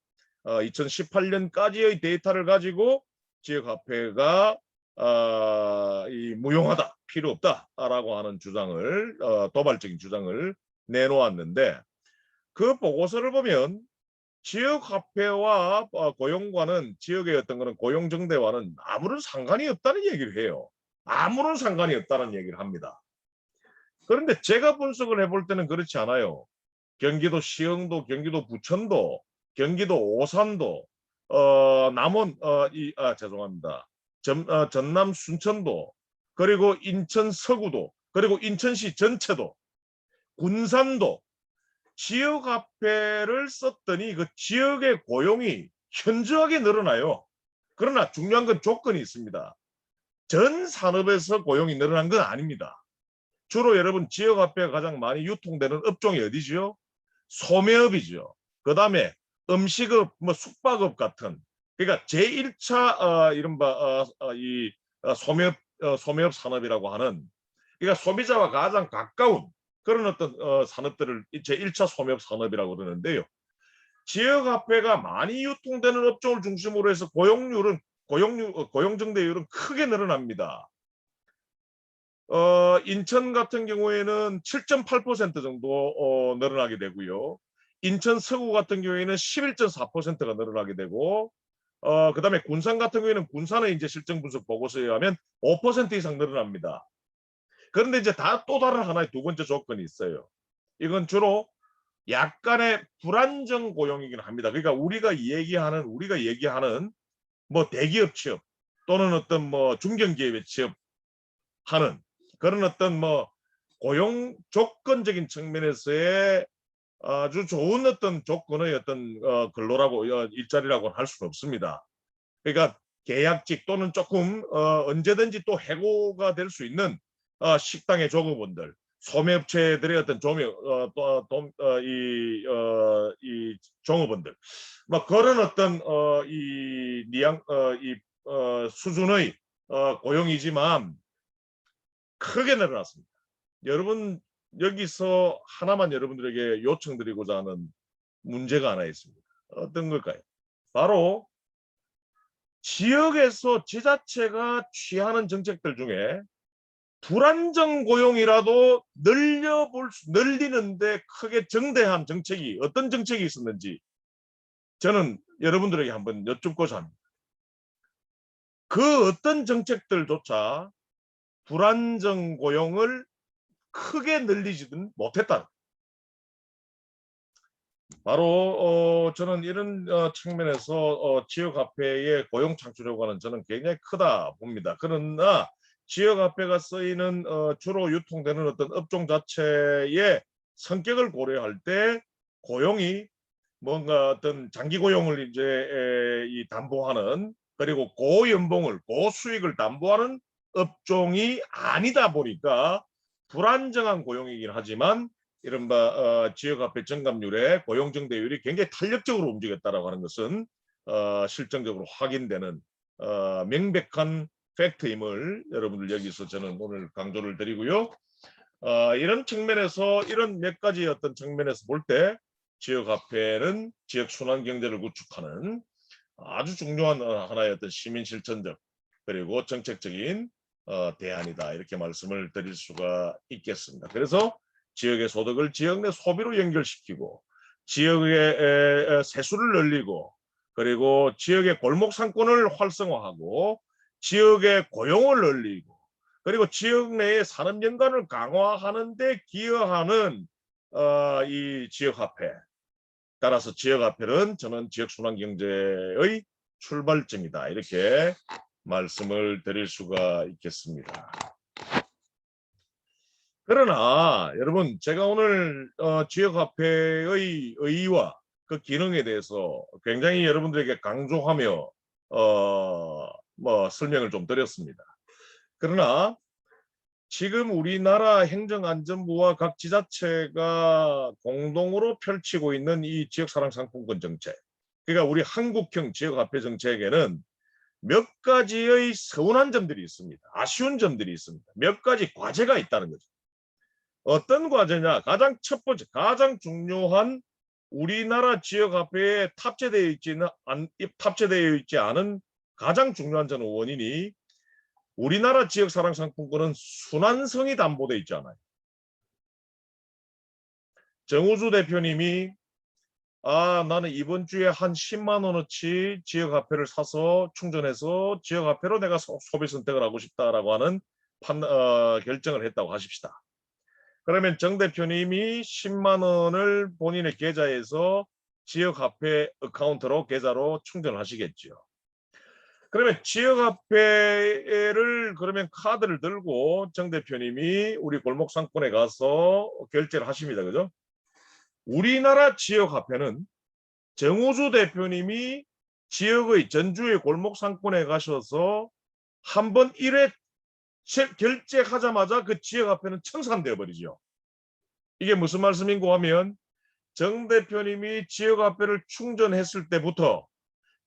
2018년까지의 데이터를 가지고 지역화폐가 무용하다, 필요 없다라고 하는 주장을 도발적인 주장을 내놓았는데 그 보고서를 보면 지역화폐와 고용과는 지역의 어떤 그런 고용정대와는 아무런 상관이 없다는 얘기를 해요. 아무런 상관이 없다는 얘기를 합니다. 그런데 제가 분석을 해볼 때는 그렇지 않아요. 경기도 시흥도, 경기도 부천도, 경기도 오산도, 남원, 죄송합니다. 전남 순천도, 그리고 인천 서구도, 그리고 인천시 전체도, 군산도 지역화폐를 썼더니 그 지역의 고용이 현저하게 늘어나요. 그러나 중요한 건 조건이 있습니다. 전 산업에서 고용이 늘어난 건 아닙니다. 주로 여러분 지역화폐가 가장 많이 유통되는 업종이 어디지요? 소매업이죠. 그 다음에 음식업, 뭐 숙박업 같은 그러니까 제1차 이른바 소매업 산업이라고 하는 그러니까 소비자와 가장 가까운 그런 어떤 산업들을 제1차 소매업 산업이라고 그러는데요. 지역화폐가 많이 유통되는 업종을 중심으로 해서 고용정대율은 크게 늘어납니다. 인천 같은 경우에는 7.8% 정도 늘어나게 되고요. 인천 서구 같은 경우에는 11.4%가 늘어나게 되고 그다음에 군산 같은 경우에는 군산의 이제 실정 분석 보고서에 의하면 5% 이상 늘어납니다. 그런데 이제 또 다른 하나의 두 번째 조건이 있어요. 이건 주로 약간의 불안정 고용이긴 합니다. 그러니까 우리가 얘기하는 뭐 대기업 취업 또는 어떤 뭐 중견기업에 취업하는 그런 어떤 뭐 고용 조건적인 측면에서의 아주 좋은 어떤 조건의 어떤 근로라고 일자리라고 할 수는 없습니다. 그러니까 계약직 또는 조금 언제든지 또 해고가 될 수 있는 식당의 종업원들, 소매업체들의 어떤 이 종업원들, 뭐 그런 어떤 수준의 고용이지만 크게 늘어났습니다. 여러분 여기서 하나만 여러분들에게 요청드리고자 하는 문제가 하나 있습니다. 어떤 걸까요? 바로 지역에서 지자체가 취하는 정책들 중에 불안정 고용이라도 늘리는데 크게 정대한 정책이 어떤 정책이 있었는지 저는 여러분들에게 한번 여쭙고자 합니다. 그 어떤 정책들조차 불안정 고용을 크게 늘리지는 못했다. 바로 저는 이런 측면에서 지역화폐의 고용 창출 효과는 저는 굉장히 크다 봅니다. 그러나 지역화폐가 쓰이는 주로 유통되는 어떤 업종 자체의 성격을 고려할 때 고용이 뭔가 어떤 장기 고용을 이제 담보하는 그리고 고연봉을 고수익을 담보하는 업종이 아니다 보니까 불안정한 고용이긴 하지만 이른바 지역화폐 정감률의 고용정대율이 굉장히 탄력적으로 움직였다라고 하는 것은 실정적으로 확인되는 명백한 팩트임을 여러분들 여기서 저는 오늘 강조를 드리고요. 이런 측면에서 이런 몇 가지 어떤 측면에서 볼 때 지역화폐는 지역 순환 경제를 구축하는 아주 중요한 하나의 어떤 시민 실천적 그리고 정책적인 대안이다 이렇게 말씀을 드릴 수가 있겠습니다. 그래서 지역의 소득을 지역 내 소비로 연결시키고 지역의 세수를 늘리고 그리고 지역의 골목 상권을 활성화하고 지역의 고용을 늘리고 그리고 지역 내의 산업 연관을 강화하는 데 기여하는 이 지역화폐. 따라서 지역화폐는 저는 지역순환경제의 출발점이다. 이렇게 말씀을 드릴 수가 있겠습니다. 그러나 여러분 제가 오늘 지역화폐의 의의와 그 기능에 대해서 굉장히 여러분들에게 강조하며 설명을 좀 드렸습니다. 그러나 지금 우리나라 행정안전부와 각 지자체가 공동으로 펼치고 있는 이 지역사랑상품권 정책, 그러니까 우리 한국형 지역화폐 정책에는 몇 가지의 서운한 점들이 있습니다. 아쉬운 점들이 있습니다. 몇 가지 과제가 있다는 거죠. 어떤 과제냐? 가장 첫 번째, 가장 중요한 우리나라 지역화폐에 탑재되어 있지 않은 가장 중요한 저는 원인이 우리나라 지역사랑상품권은 순환성이 담보되어 있지 않아요. 정우주 대표님이 나는 이번 주에 한 10만 원어치 지역화폐를 사서 충전해서 지역화폐로 내가 소비 선택을 하고 싶다라고 하는 결정을 했다고 하십시다. 그러면 정 대표님이 10만 원을 본인의 계좌에서 지역화폐 어카운트로 계좌로 충전을 하시겠죠. 그러면 지역화폐를 그러면 카드를 들고 정 대표님이 우리 골목 상권에 가서 결제를 하십니다. 그죠? 우리나라 지역화폐는 정우주 대표님이 지역의 전주의 골목 상권에 가셔서 한번 1회 결제하자마자 그 지역화폐는 청산되어 버리죠. 이게 무슨 말씀인고 하면 정 대표님이 지역화폐를 충전했을 때부터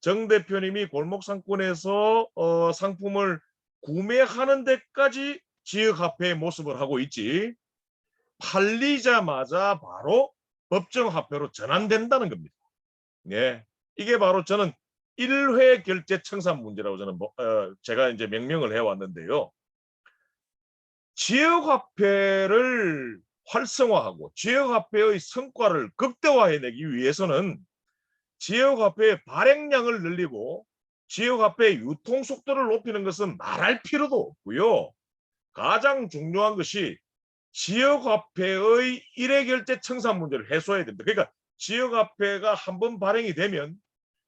정 대표님이 골목 상권에서 상품을 구매하는 데까지 지역화폐의 모습을 하고 있지 팔리자마자 바로 법정화폐로 전환된다는 겁니다. 예, 이게 바로 저는 1회 결제 청산 문제라고 저는 제가 이제 명명을 해왔는데요. 지역화폐를 활성화하고 지역화폐의 성과를 극대화해내기 위해서는 지역화폐의 발행량을 늘리고 지역화폐의 유통 속도를 높이는 것은 말할 필요도 없고요. 가장 중요한 것이 지역화폐의 1회 결제 청산 문제를 해소해야 됩니다. 그러니까 지역화폐가 한번 발행이 되면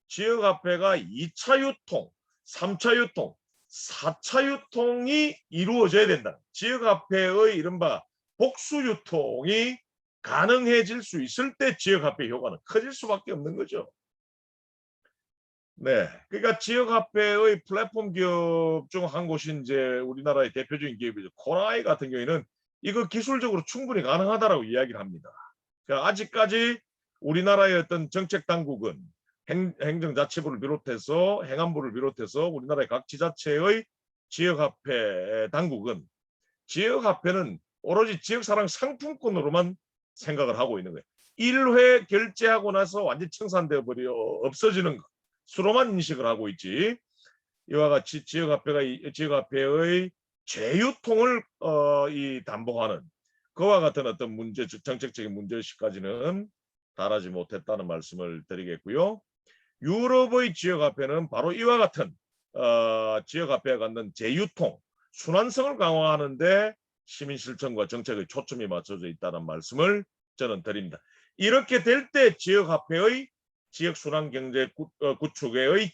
지역화폐가 2차 유통, 3차 유통, 4차 유통이 이루어져야 된다. 지역화폐의 이른바 복수 유통이 가능해질 수 있을 때 지역화폐 효과는 커질 수밖에 없는 거죠. 네, 그러니까 지역화폐의 플랫폼 기업 중 한 곳이 이제 우리나라의 대표적인 기업이죠. 코라이 같은 경우에는 이거 기술적으로 충분히 가능하다라고 이야기를 합니다. 그러니까 아직까지 우리나라의 어떤 정책 당국은 행정자치부를 비롯해서 행안부를 비롯해서 우리나라의 각 지자체의 지역화폐 당국은 지역화폐는 오로지 지역사랑 상품권으로만 생각을 하고 있는 거예요. 1회 결제하고 나서 완전 청산되어 버려 없어지는 것으로만 인식을 하고 있지. 이와 같이 지역화폐의 재유통을 담보하는 그와 같은 어떤 문제, 정책적인 문제의식까지는 달하지 못했다는 말씀을 드리겠고요. 유럽의 지역화폐는 바로 이와 같은 지역화폐가 갖는 재유통, 순환성을 강화하는 데 시민실천과 정책의 초점이 맞춰져 있다는 말씀을 저는 드립니다. 이렇게 될 때 지역화폐의 지역순환경제 구축의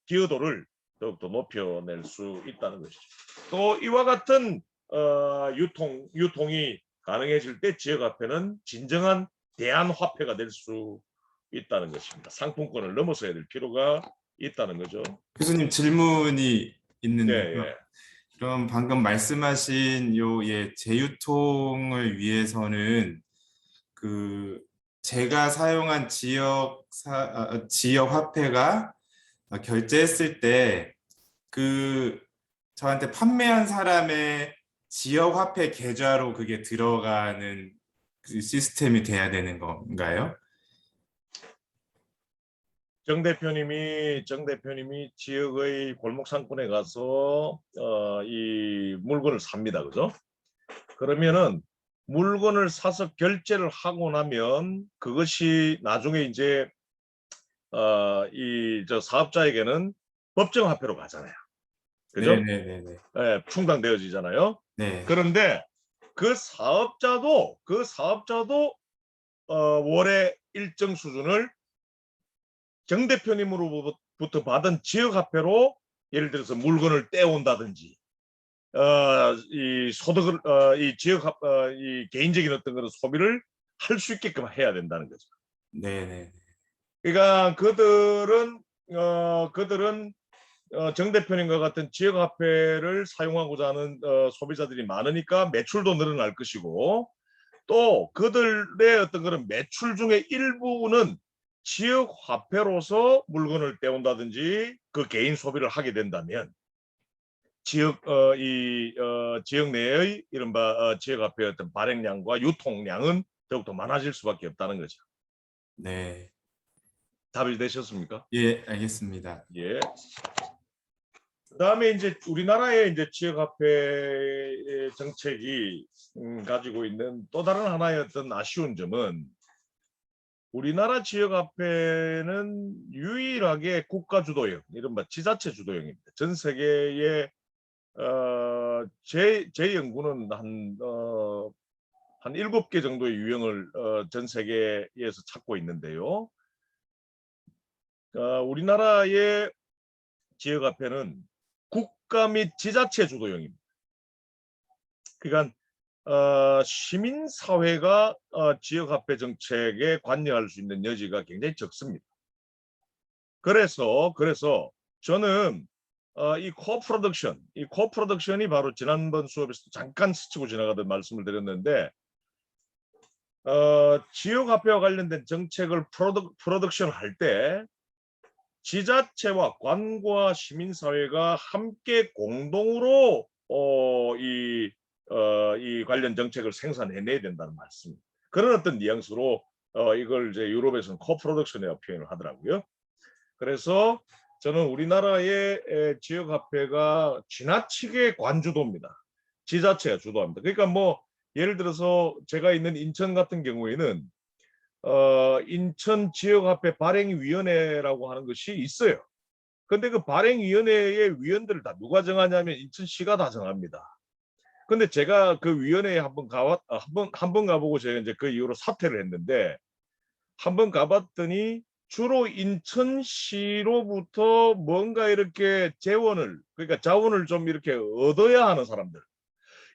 기여도를 더욱더 높여낼 수 있다는 것이죠. 또 이와 같은 유통이 가능해질 때 지역화폐는 진정한 대안화폐가 될 수 있다는 것입니다. 상품권을 넘어서야 될 필요가 있다는 거죠. 교수님 질문이 있는데요. 네, 예. 그럼 방금 말씀하신 재유통을 위해서는 제가 사용한 지역 화폐가 결제했을 때 저한테 판매한 사람의 지역 화폐 계좌로 그게 들어가는 그 시스템이 돼야 되는 건가요? 정 대표님이 지역의 골목 상권에 가서 이 물건을 삽니다. 그죠? 그러면은 물건을 사서 결제를 하고 나면 그것이 나중에 이제 이 저 사업자에게는 법정 화폐로 가잖아요. 그죠? 네네네네. 예, 충당되어지잖아요. 네. 그런데 그 사업자도 월에 일정 수준을 정 대표님으로부터 받은 지역 화폐로 예를 들어서 물건을 떼온다든지 이 소득을 이 지역 이 개인적인 어떤 그런 소비를 할 수 있게끔 해야 된다는 거죠. 네네. 그러니까 그들은 정 대표님과 같은 지역 화폐를 사용하고자 하는 소비자들이 많으니까 매출도 늘어날 것이고 또 그들의 어떤 그런 매출 중에 일부는 지역 화폐로서 물건을 떼온다든지 그 개인 소비를 하게 된다면 지역 내의 이른바 지역 화폐의 어떤 발행량과 유통량은 더욱더 많아질 수밖에 없다는 거죠. 네. 답이 되셨습니까? 예, 알겠습니다. 예. 그다음에 이제 우리나라의 이제 지역화폐 정책이 가지고 있는 또 다른 하나의 어떤 아쉬운 점은 우리나라 지역화폐는 유일하게 국가 주도형, 이른바 지자체 주도형입니다. 전 세계의 제 연구는 한 7개 정도의 유형을 전 세계에서 찾고 있는데요. 우리나라의 지역화폐는 국가 및 지자체 주도형입니다. 그러니까 시민사회가 지역화폐 정책에 관여할 수 있는 여지가 굉장히 적습니다. 그래서 저는 이 코프로덕션이 바로 지난번 수업에서 잠깐 스치고 지나가던 말씀을 드렸는데 지역화폐와 관련된 정책을 프로덕션 할 때 지자체와 관과 시민사회가 함께 공동으로 이 관련 정책을 생산해내야 된다는 말씀. 그런 어떤 뉘앙스로 이걸 이제 유럽에서는 코프로덕션이라고 표현을 하더라고요. 그래서 저는 우리나라의 지역화폐가 지나치게 관주도입니다. 지자체가 주도합니다. 그러니까 뭐 예를 들어서 제가 있는 인천 같은 경우에는 인천 지역화폐 발행위원회라고 하는 것이 있어요. 근데 그 발행위원회의 위원들을 다 누가 정하냐면 인천시가 다 정합니다. 근데 제가 그 위원회에 한번 가보고 제가 이제 그 이후로 사퇴를 했는데 한번 가봤더니 주로 인천시로부터 뭔가 이렇게 그러니까 자원을 좀 이렇게 얻어야 하는 사람들,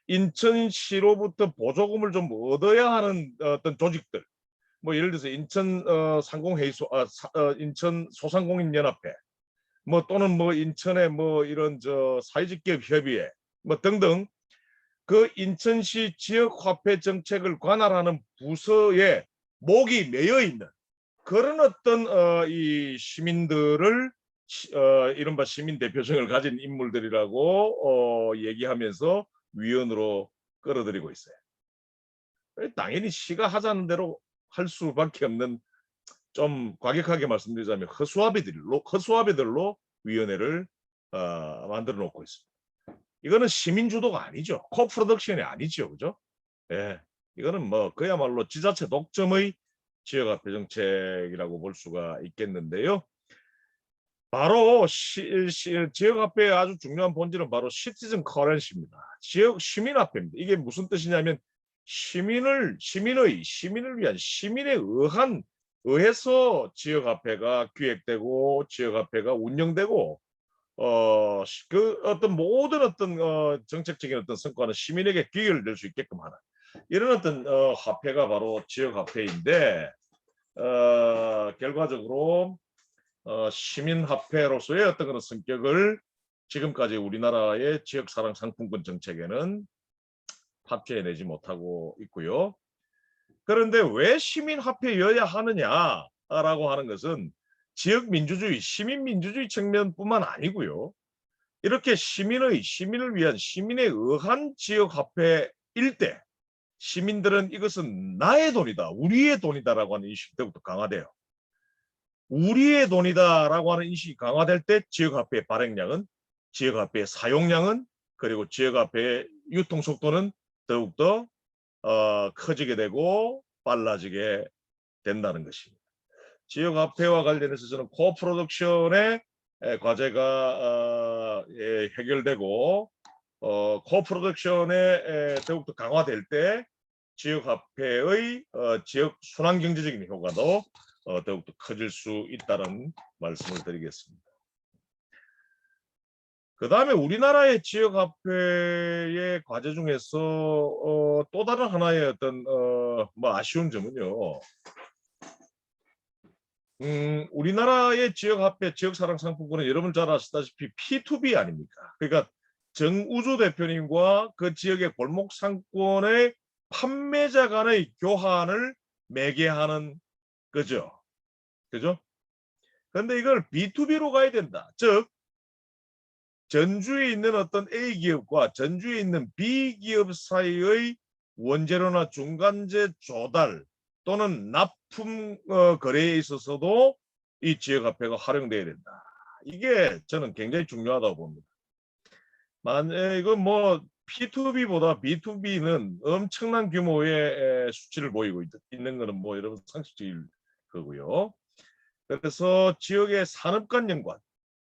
인천시로부터 보조금을 좀 얻어야 하는 어떤 조직들, 뭐 예를 들어서 인천 상공회의소, 인천 소상공인연합회, 뭐 또는 뭐 인천의 뭐 이런 사회적 기업 협의회, 뭐 등등 그 인천시 지역화폐 정책을 관할하는 부서에 목이 매여 있는 그런 어떤 이 시민들을 이른바 시민 대표성을 가진 인물들이라고 얘기하면서 위원으로 끌어들이고 있어요. 당연히 시가 하자는 대로 할 수밖에 없는, 좀 과격하게 말씀드리자면 허수아비들로 위원회를 만들어 놓고 있습니다. 이거는 시민 주도가 아니죠. 코프로덕션이 아니죠. 그죠? 예. 이거는 뭐 그야말로 지자체 독점의 지역화폐 정책이라고 볼 수가 있겠는데요. 바로 지역화폐의 아주 중요한 본질은 바로 시티즌 커런시입니다. 지역 시민화폐입니다. 이게 무슨 뜻이냐면 시민을 위한 시민에 의해서 지역화폐가 기획되고 지역화폐가 운영되고 그 어떤 모든 어떤 정책적인 어떤 성과는 시민에게 귀결될 수 있게끔 하는 이런 어떤 화폐가 바로 지역화폐인데 결과적으로 시민화폐로서의 어떤 그런 성격을 지금까지 우리나라의 지역사랑 상품권 정책에는 합체해내지 못하고 있고요. 그런데 왜 시민화폐여야 하느냐라고 하는 것은 지역민주주의, 시민민주주의 측면뿐만 아니고요. 이렇게 시민을 위한 시민에 의한 지역화폐일 때 시민들은 이것은 나의 돈이다, 우리의 돈이다라고 하는 인식이 더욱더 강화돼요. 우리의 돈이다라고 하는 인식이 강화될 때 지역화폐의 발행량은, 지역화폐의 사용량은, 그리고 지역화폐의 유통 속도는 더욱더 커지게 되고 빨라지게 된다는 것입니다. 지역화폐와 관련해서 저는 코프로덕션의 과제가 해결되고 코프로덕션에 더욱더 강화될 때 지역화폐의 지역 순환경제적인 효과도 더욱더 커질 수 있다는 말씀을 드리겠습니다. 그 다음에 우리나라의 지역화폐의 과제 중에서 또 다른 하나의 어떤 뭐 아쉬운 점은요. 우리나라의 지역화폐, 지역사랑상품권은 여러분 잘 아시다시피 P2B 아닙니까? 그러니까 정우주 대표님과 그 지역의 골목상권의 판매자 간의 교환을 매개하는 거죠. 그죠? 그런데 이걸 B2B로 가야 된다. 즉, 전주에 있는 어떤 A 기업과 전주에 있는 B 기업 사이의 원재료나 중간재 조달 또는 납품 거래에 있어서도 이 지역화폐가 활용돼야 된다. 이게 저는 굉장히 중요하다고 봅니다. 이건 뭐 P2B보다 B2B는 엄청난 규모의 수치를 보이고 있는 것은 뭐 여러분 상식적일 거고요. 그래서 지역의 산업 간 연관,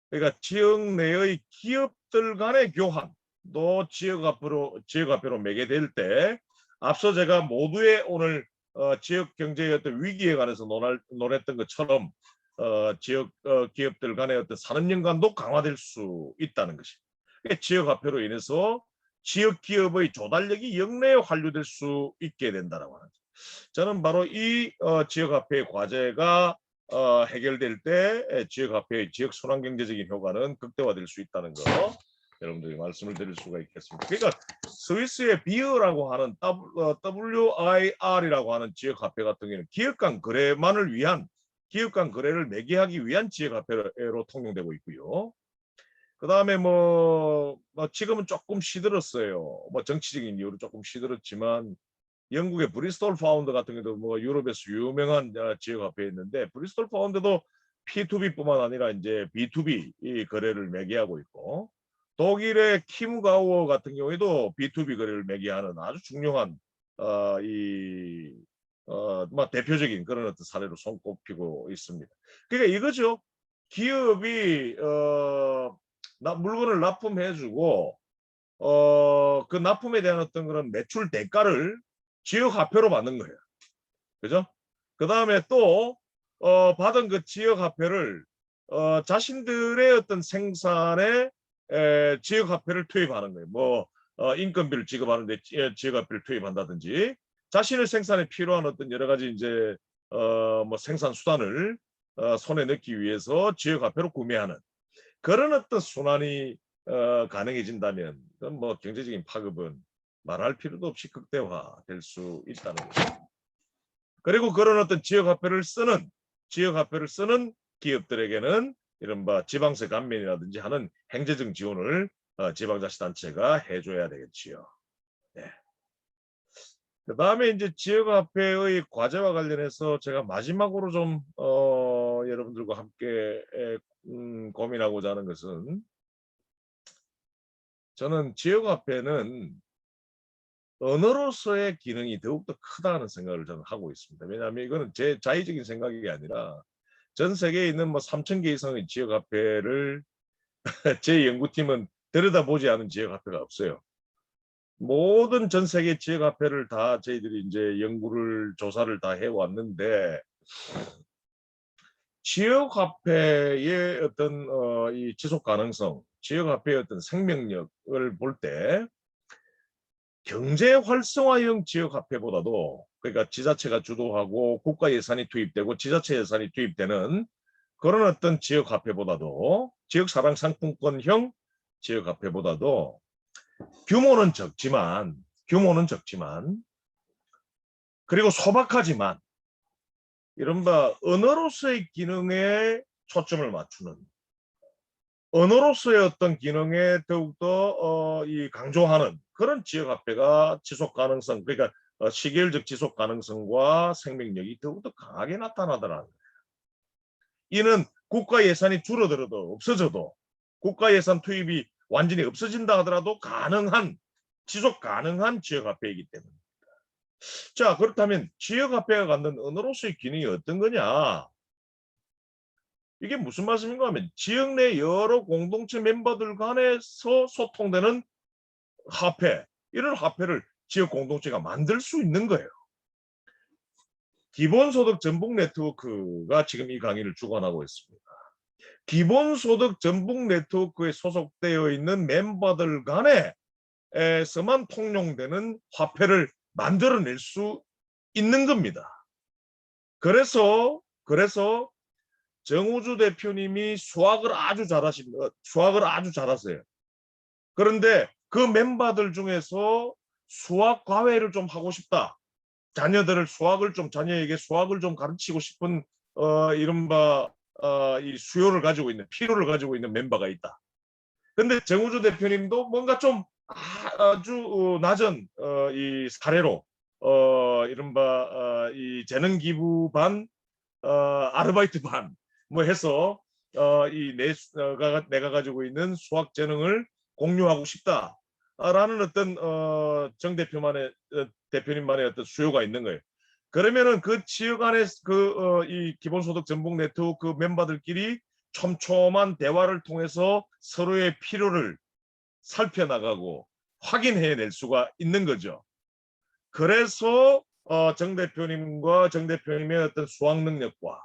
그러니까 지역 내의 기업들 간의 교환도 지역화폐로 매개될 때 앞서 제가 모두의 오늘 지역 경제의 어떤 위기에 관해서 논했던 것처럼 지역 기업들 간의 어떤 산업 연관도 강화될 수 있다는 것입니다. 지역화폐로 인해서 지역 기업의 조달력이 역내에 환류될 수 있게 된다라고 하는 거죠. 저는 바로 이 지역화폐의 과제가 해결될 때 지역화폐의 지역 순환경제적인 효과는 극대화될 수 있다는 거 여러분들이 말씀을 드릴 수가 있겠습니다. 그러니까 스위스의 비어라고 하는 WIR이라고 하는 지역화폐 같은 경우는 기업 간 거래만을 위한, 기업 간 거래를 매개하기 위한 지역화폐로 통용되고 있고요. 그 다음에 뭐 지금은 조금 시들었어요. 뭐 정치적인 이유로 조금 시들었지만 영국의 브리스톨 파운드 같은 경우도 뭐 유럽에서 유명한 지역화폐였는데 브리스톨 파운드도 P2B뿐만 아니라 이제 B2B 이 거래를 매개하고 있고 독일의 킴가우어 같은 경우에도 B2B 거래를 매개하는 아주 중요한 뭐 대표적인 그런 어떤 사례로 손꼽히고 있습니다. 그러니까 이거죠. 기업이 물건을 납품해주고 그 납품에 대한 어떤 그런 매출 대가를 지역화폐로 받는 거예요. 그죠? 그 다음에 또 받은 그 지역화폐를 자신들의 어떤 생산에 지역화폐를 투입하는 거예요. 뭐 인건비를 지급하는데 지역화폐를 투입한다든지 자신의 생산에 필요한 어떤 여러 가지 이제 뭐 생산 수단을 손에 넣기 위해서 지역화폐로 구매하는 그런 어떤 순환이 가능해진다면 뭐 경제적인 파급은 말할 필요도 없이 극대화될 수 있다는 거죠. 그리고 그런 어떤 지역화폐를 쓰는 기업들에게는 이른바 지방세 감면이라든지 하는 행정적 지원을 지방자치단체가 해줘야 되겠지요. 네. 그 다음에 이제 지역화폐의 과제와 관련해서 제가 마지막으로 좀 여러분들과 함께 고민하고자 하는 것은 저는 지역화폐는 언어로서의 기능이 더욱더 크다는 생각을 저는 하고 있습니다. 왜냐하면 이거는 제 자의적인 생각이 아니라 전 세계에 있는 뭐 3,000개 이상의 지역화폐를 제 연구팀은 들여다보지 않은 지역화폐가 없어요. 모든 전 세계 지역화폐를 다 저희들이 이제 연구를 조사를 다 해왔는데 지역화폐의 어떤 이 지속 가능성, 지역화폐의 어떤 생명력을 볼 때 경제 활성화형 지역화폐보다도 그러니까 지자체가 주도하고 국가 예산이 투입되고 지자체 예산이 투입되는 그런 어떤 지역화폐보다도 지역사랑 상품권형 지역화폐보다도 규모는 적지만 그리고 소박하지만 이른바 언어로서의 기능에 초점을 맞추는 언어로서의 어떤 기능에 더욱더 이 강조하는 그런 지역화폐가 지속 가능성, 그러니까 시계열적 지속 가능성과 생명력이 더욱더 강하게 나타나더라. 이는 국가 예산이 줄어들어도 없어져도 국가 예산 투입이 완전히 없어진다 하더라도 가능한 지속 가능한 지역화폐이기 때문에. 자, 그렇다면 지역화폐가 갖는 언어로서의 기능이 어떤 거냐? 이게 무슨 말씀인가 하면 지역 내 여러 공동체 멤버들 간에서 소통되는 화폐, 이런 화폐를 지역 공동체가 만들 수 있는 거예요. 기본소득 전북 네트워크가 지금 이 강의를 주관하고 있습니다. 기본소득 전북 네트워크에 소속되어 있는 멤버들 간에서만 통용되는 화폐를 만들어낼 수 있는 겁니다. 그래서 정우주 대표님이 수학을 아주 잘하세요. 그런데 그 멤버들 중에서 수학 과외를 좀 하고 싶다. 자녀에게 수학을 좀 가르치고 싶은 이른바 이 수요를 가지고 있는 필요를 가지고 있는 멤버가 있다. 근데 정우주 대표님도 뭔가 좀 아주 낮은 이 사례로 이른바 이 재능 기부 반 아르바이트 반 뭐 해서 내가 가지고 있는 수학 재능을 공유하고 싶다라는 어떤 정 대표님만의 어떤 수요가 있는 거예요. 그러면은 그 지역 안에 이 기본소득 전북 네트워크 멤버들끼리 촘촘한 대화를 통해서 서로의 필요를 살펴나가고 확인해낼 수가 있는 거죠. 그래서 정 대표님과 정 대표님의 어떤 수학 능력과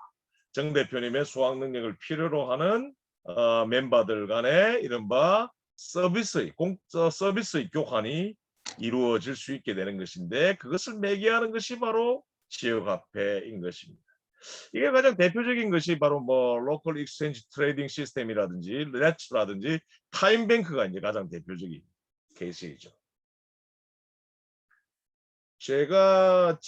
정 대표님의 수학 능력을 필요로 하는 멤버들 간의 이른바 서비스의 교환이 이루어질 수 있게 되는 것인데, 그것을 매개하는 것이 바로 지역화폐인 것입니다. 이게 가장 대표적인 것이 바로 뭐 로컬 익스체인지 트레이딩 시스템이라든지 레츠라든지 타임뱅크가 이제 가장 대표적인 케이스이죠. 제가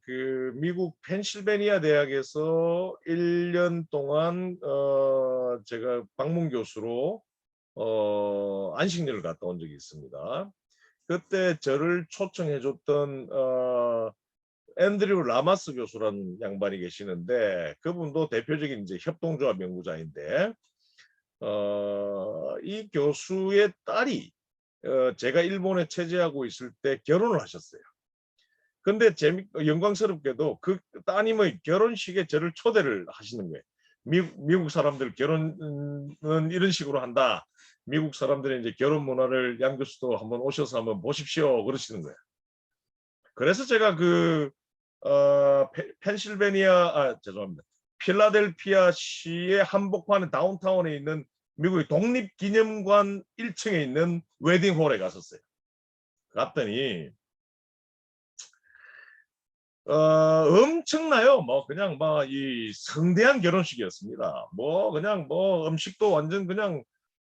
그 미국 펜실베니아 대학에서 1년 동안 제가 방문 교수로 안식년을 갔다 온 적이 있습니다. 그때 저를 초청해 줬던 앤드류 라마스 교수라는 양반이 계시는데, 그분도 대표적인 이제 협동조합 연구자인데 이 교수의 딸이 제가 일본에 체제하고 있을 때 결혼을 하셨어요. 근데 영광스럽게도 그 따님의 결혼식에 저를 초대를 하시는 거예요. 미국 사람들 결혼은 이런 식으로 한다. 미국 사람들의 이제 결혼 문화를 양 교수도 한번 오셔서 한번 보십시오. 그러시는 거예요. 그래서 제가 죄송합니다. 필라델피아 시의 한복판의 다운타운에 있는 미국의 독립기념관 1층에 있는 웨딩홀에 갔었어요. 갔더니 엄청나요. 뭐 그냥 막 이 성대한 결혼식이었습니다. 뭐 그냥 뭐 음식도 완전 그냥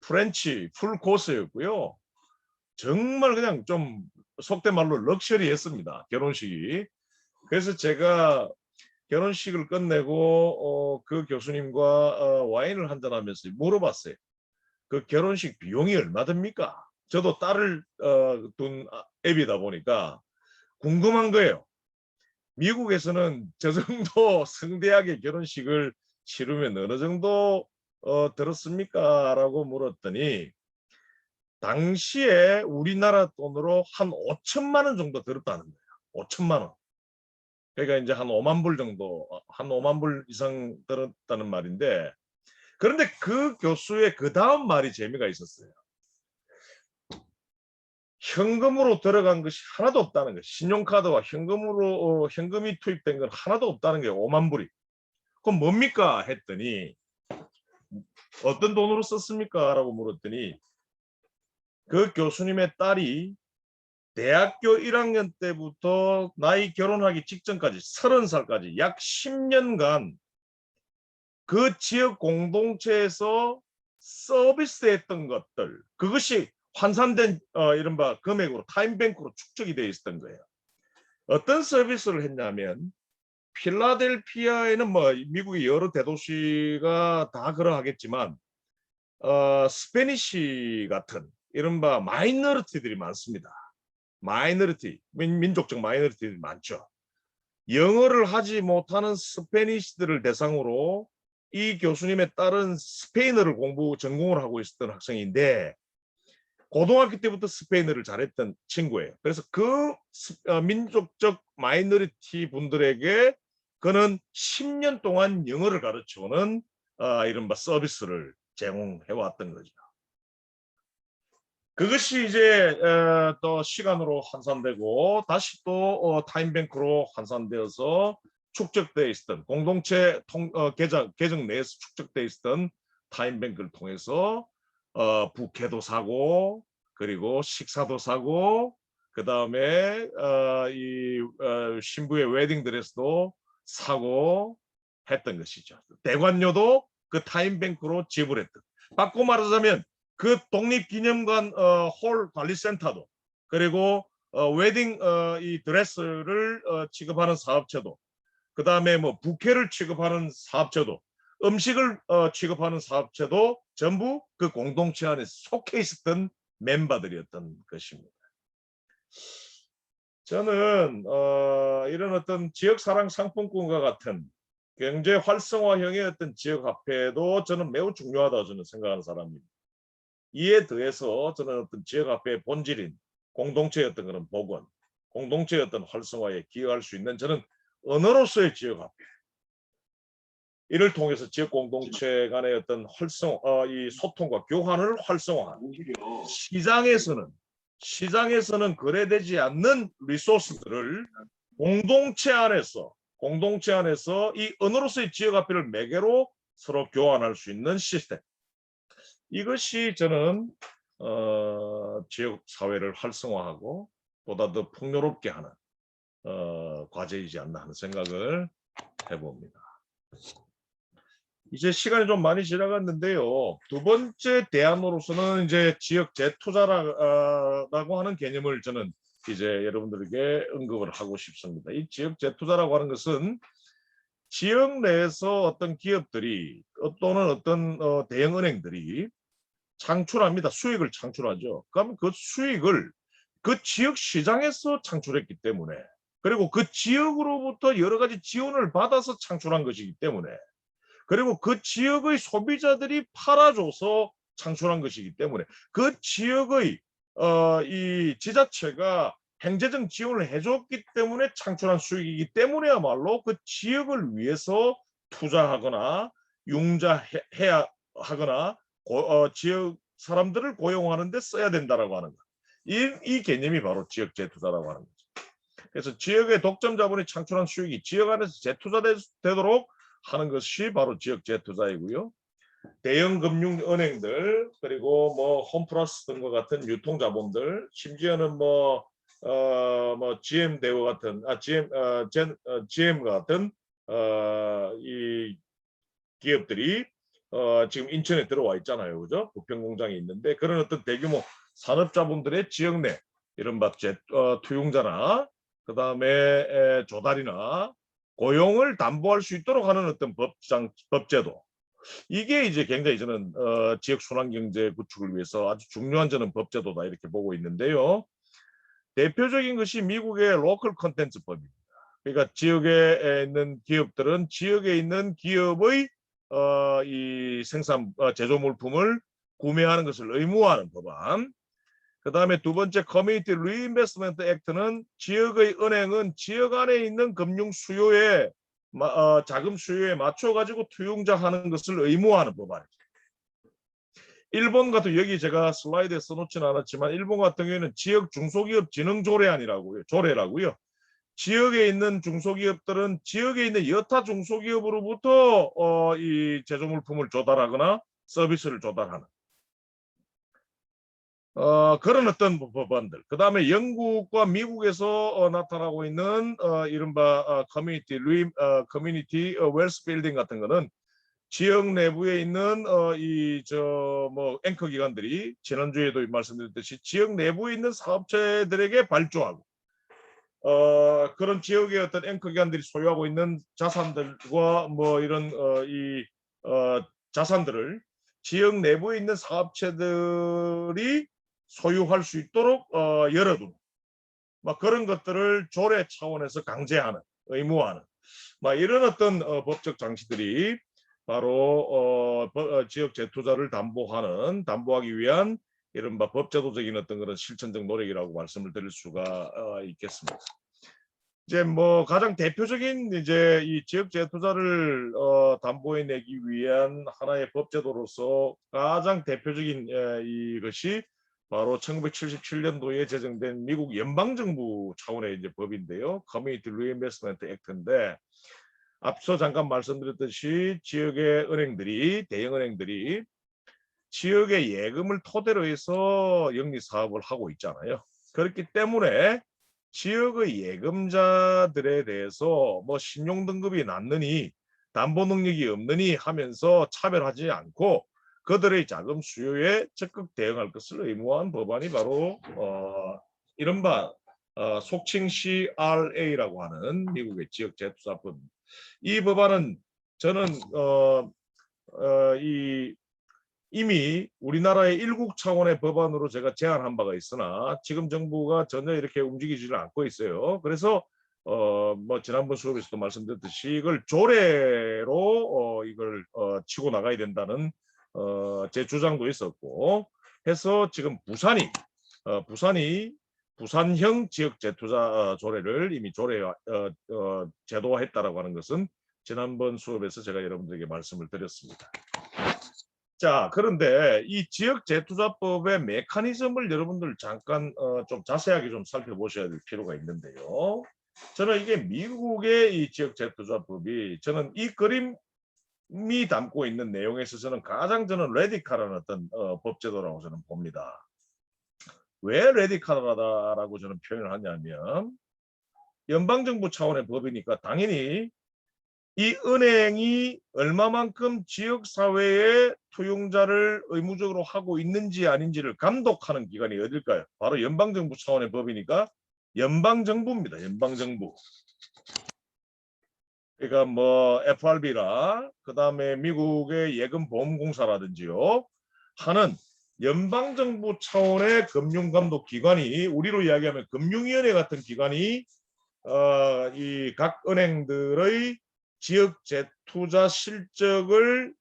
프렌치 풀 코스였고요. 정말 그냥 좀 속된 말로 럭셔리했습니다. 결혼식이. 그래서 제가 결혼식을 끝내고 그 교수님과 와인을 한잔하면서 물어봤어요. 그 결혼식 비용이 얼마 듭니까? 저도 딸을 둔 애비다 보니까 궁금한 거예요. 미국에서는 저 정도 성대하게 결혼식을 치르면 어느 정도 들었습니까? 라고 물었더니 당시에 우리나라 돈으로 한 5천만 원 정도 들었다는 거예요. 5천만 원. 그러니까 이제 한 5만 불 정도, 한 5만 불 이상 들었다는 말인데, 그런데 그 교수의 그 다음 말이 재미가 있었어요. 현금으로 들어간 것이 하나도 없다는 거예요. 신용카드와 현금이 투입된 건 하나도 없다는 게 5만 불이. 그럼 뭡니까? 했더니 어떤 돈으로 썼습니까? 라고 물었더니 그 교수님의 딸이 대학교 1학년 때부터 나이 결혼하기 직전까지 30살까지 약 10년간 그 지역 공동체에서 서비스했던 것들, 그것이 환산된 이른바 금액으로 타임뱅크로 축적이 되어 있었던 거예요. 어떤 서비스를 했냐면 필라델피아에는 뭐 미국의 여러 대도시가 다 그러하겠지만 스페니시 같은 이른바 마이너리티들이 많습니다. 마이너리티, 민족적 마이너리티들이 많죠. 영어를 하지 못하는 스페니시들을 대상으로 이 교수님의 딸은 스페인어를 전공을 하고 있었던 학생인데 고등학교 때부터 스페인어를 잘했던 친구예요. 그래서 그 민족적 마이너리티 분들에게 그는 10년 동안 영어를 가르쳐오는 이른바 서비스를 제공해 왔던 거죠. 그것이 이제 또 시간으로 환산되고 다시 또 타임뱅크로 환산되어서 축적되어 있었던 공동체 계정 내에서 축적되어 있었던 타임뱅크를 통해서 부케도 사고 그리고 식사도 사고 그 다음에 신부의 웨딩 드레스도 사고 했던 것이죠. 대관료도 그 타임뱅크로 지불했던. 바꿔 말하자면 그 독립기념관 홀 관리센터도 그리고 웨딩 이 드레스를 취급하는 사업체도 그 다음에 뭐 부케를 취급하는 사업체도 음식을 취급하는 사업체도 전부 그 공동체 안에 속해 있었던 멤버들이었던 것입니다. 저는 이런 어떤 지역사랑 상품권과 같은 경제 활성화형의 어떤 지역화폐도 저는 매우 중요하다고 저는 생각하는 사람입니다. 이에 더해서 저는 어떤 지역화폐의 본질인 공동체의 어떤 그런 복원, 공동체의 어떤 활성화에 기여할 수 있는 저는 언어로서의 지역화폐, 이를 통해서 지역 공동체 간의 어떤 이 소통과 교환을 활성화하는 시장에서는 거래되지 않는 리소스들을 공동체 안에서 이 언어로서의 지역화폐를 매개로 서로 교환할 수 있는 시스템. 이것이 저는 지역 사회를 활성화하고 보다 더 풍요롭게 하는 과제이지 않나 하는 생각을 해봅니다. 이제 시간이 좀 많이 지나갔는데요. 두 번째 대안으로서는 이제 지역 재투자라고 하는 개념을 저는 이제 여러분들에게 언급을 하고 싶습니다. 이 지역 재투자라고 하는 것은 지역 내에서 어떤 기업들이 또는 어떤 대형 은행들이 창출합니다. 수익을 창출하죠. 그러면 그 수익을 그 지역 시장에서 창출했기 때문에 그리고 그 지역으로부터 여러 가지 지원을 받아서 창출한 것이기 때문에 그리고 그 지역의 소비자들이 팔아줘서 창출한 것이기 때문에 그 지역의 이 지자체가 행재적 지원을 해줬기 때문에 창출한 수익이기 때문에야말로 그 지역을 위해서 투자하거나 융자해야 하거나 지역 사람들을 고용하는 데 써야 된다라고 하는 것. 이 개념이 바로 지역 재투자라고 하는 거죠. 그래서 지역의 독점 자본이 창출한 수익이 지역 안에서 재투자되도록 하는 것이 바로 지역 재투자이고요. 대형 금융 은행들 그리고 뭐 홈플러스 등과 같은 유통 자본들 심지어는 뭐 GM 대우 같은 GM과 같은 이 기업들이 지금 인천에 들어와 있잖아요, 그죠? 부평 공장이 있는데 그런 어떤 대규모 산업 자본들의 지역 내 이른바 투용자나 그 다음에 조달이나 고용을 담보할 수 있도록 하는 어떤 법제도, 이게 이제 굉장히 저는 지역 순환 경제 구축을 위해서 아주 중요한 저는 법제도다 이렇게 보고 있는데요. 대표적인 것이 미국의 로컬 컨텐츠법입니다. 그러니까 지역에 있는 기업들은 지역에 있는 기업의 이 생산 제조 물품을 구매하는 것을 의무화하는 법안. 그 다음에 두 번째 커뮤니티 리인베스트먼트 액트는 지역의 은행은 지역 안에 있는 금융 수요에 자금 수요에 맞춰 가지고 투용자하는 것을 의무화하는 법안입니다. 일본 같은 여기 제가 슬라이드에 써놓지는 않았지만 일본 같은 경우에는 지역 중소기업 진흥 조례라고요. 지역에 있는 중소기업들은 지역에 있는 여타 중소기업으로부터 이 제조물품을 조달하거나 서비스를 조달하는 그런 어떤 법안들. 그 다음에 영국과 미국에서 나타나고 있는 이른바 커뮤니티 웰스 빌딩 같은 거는 지역 내부에 있는 앵커 기관들이 지난주에도 말씀드렸듯이 지역 내부에 있는 사업체들에게 발주하고 그런 지역의 어떤 앵커 기관들이 소유하고 있는 자산들과 뭐 이런 자산들을 지역 내부에 있는 사업체들이 소유할 수 있도록 열어두는 막 그런 것들을 조례 차원에서 강제하는 의무화하는 막 이런 어떤 법적 장치들이 바로 지역 재투자를 담보하기 위한 이른바 법제도적인 어떤 그런 실천적 노력이라고 말씀을 드릴 수가 있겠습니다. 이제 뭐 가장 대표적인 이제 이 지역 재투자를 담보해 내기 위한 하나의 법제도로서 가장 대표적인 이것이 바로 1977년도에 제정된 미국 연방정부 차원의 이제 법인데요. 커뮤니티 리인베스트먼트 액트인데 앞서 잠깐 말씀드렸듯이 지역의 은행들이 대형 은행들이 지역의 예금을 토대로 해서 영리 사업을 하고 있잖아요. 그렇기 때문에 지역의 예금자들에 대해서 뭐 신용 등급이 낮느니 담보 능력이 없느니 하면서 차별하지 않고 그들의 자금 수요에 적극 대응할 것을 의무화한 법안이 바로 이른바 속칭 CRA라고 하는 미국의 지역 재투자법. 이 법안은 저는 이미 우리나라의 일국 차원의 법안으로 제가 제안한 바가 있으나 지금 정부가 전혀 이렇게 움직이지를 않고 있어요. 그래서 뭐 지난번 수업에서도 말씀드렸듯이 이걸 조례로 이걸 치고 나가야 된다는 제 주장도 있었고 해서 지금 부산이 부산형 지역 재투자 조례를 이미 제도화했다라고 하는 것은 지난번 수업에서 제가 여러분들에게 말씀을 드렸습니다. 자, 그런데 이 지역 재투자법의 메커니즘을 여러분들 잠깐 좀 자세하게 좀 살펴보셔야 될 필요가 있는데요. 저는 이게 미국의 이 지역 재투자법이 저는 이 그림이 담고 있는 내용에 있어서는 가장 저는 레디칼한 어떤 법제도라고 저는 봅니다. 왜 레디칼하다라고 저는 표현을 하냐면 연방정부 차원의 법이니까 당연히 이 은행이 얼마만큼 지역사회의 투용자를 의무적으로 하고 있는지 아닌지를 감독하는 기관이 어딜까요? 바로 연방정부 차원의 법이니까 연방정부입니다. 연방정부. 그러니까 뭐 FRB라 그다음에 미국의 예금보험공사라든지요. 하는 연방정부 차원의 금융감독기관이 우리로 이야기하면 금융위원회 같은 기관이 이 각 은행들의 지역 재투자 실적을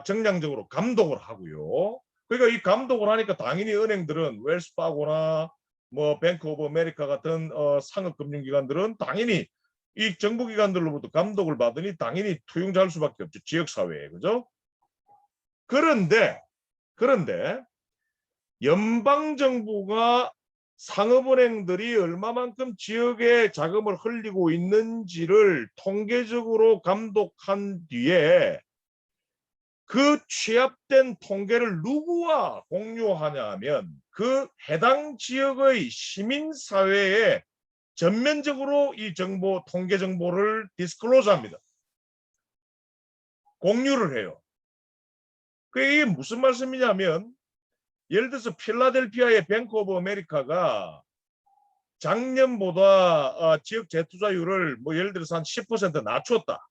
정량적으로 감독을 하고요. 그러니까 이 감독을 하니까 당연히 은행들은 웰스파고나 뭐 뱅크 오브 아메리카 같은 상업 금융기관들은 당연히 이 정부기관들로부터 감독을 받으니 당연히 투용자할 수밖에 없죠. 지역사회에. 그죠? 그런데 연방정부가 상업은행들이 얼마만큼 지역에 자금을 흘리고 있는지를 통계적으로 감독한 뒤에 그 취합된 통계를 누구와 공유하냐 하면 그 해당 지역의 시민사회에 전면적으로 이 통계 정보를 디스클로즈합니다. 공유를 해요. 그게 무슨 말씀이냐면 예를 들어서 필라델피아의 뱅크 오브 아메리카가 작년보다 지역 재투자율을 뭐 예를 들어서 한 10% 낮췄다.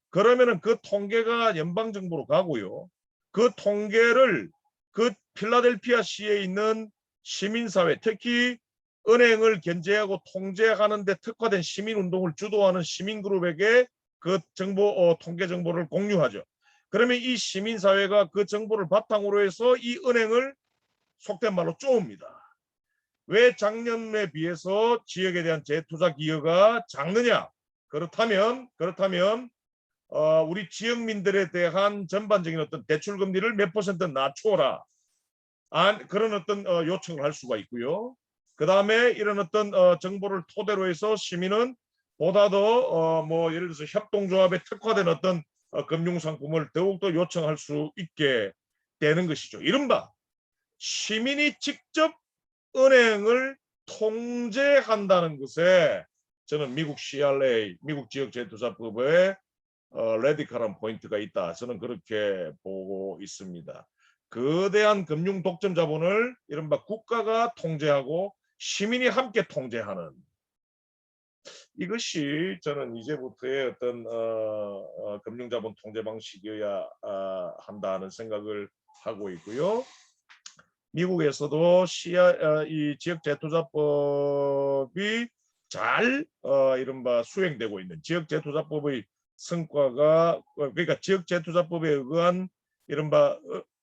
그러면은 그 통계가 연방정부로 가고요. 그 통계를 그 필라델피아 시에 있는 시민사회, 특히 은행을 견제하고 통제하는 데 특화된 시민운동을 주도하는 시민그룹에게 그 통계 정보를 공유하죠. 그러면 이 시민사회가 그 정보를 바탕으로 해서 이 은행을 속된 말로 쪼읍니다. 왜 작년에 비해서 지역에 대한 재투자 기여가 작느냐? 그렇다면 우리 지역민들에 대한 전반적인 어떤 대출 금리를 몇 % 낮춰라. 그런 어떤 요청을 할 수가 있고요. 그 다음에 이런 어떤 정보를 토대로 해서 시민은 보다 더 뭐 예를 들어서 협동조합에 특화된 어떤 금융상품을 더욱더 요청할 수 있게 되는 것이죠. 이른바 시민이 직접 은행을 통제한다는 것에 저는 미국 CRA, 미국 지역재투자법에 레디컬한 포인트가 있다. 저는 그렇게 보고 있습니다. 거대한 금융 독점 자본을 이른바 국가가 통제하고 시민이 함께 통제하는 이것이 저는 이제부터의 어떤 금융자본 통제 방식이어야 한다는 생각을 하고 있고요. 미국에서도 이 지역 재투자법이 잘 이른바 수행되고 있는 지역 재투자법의 성과가 그러니까 지역 재투자법에 의한 이른바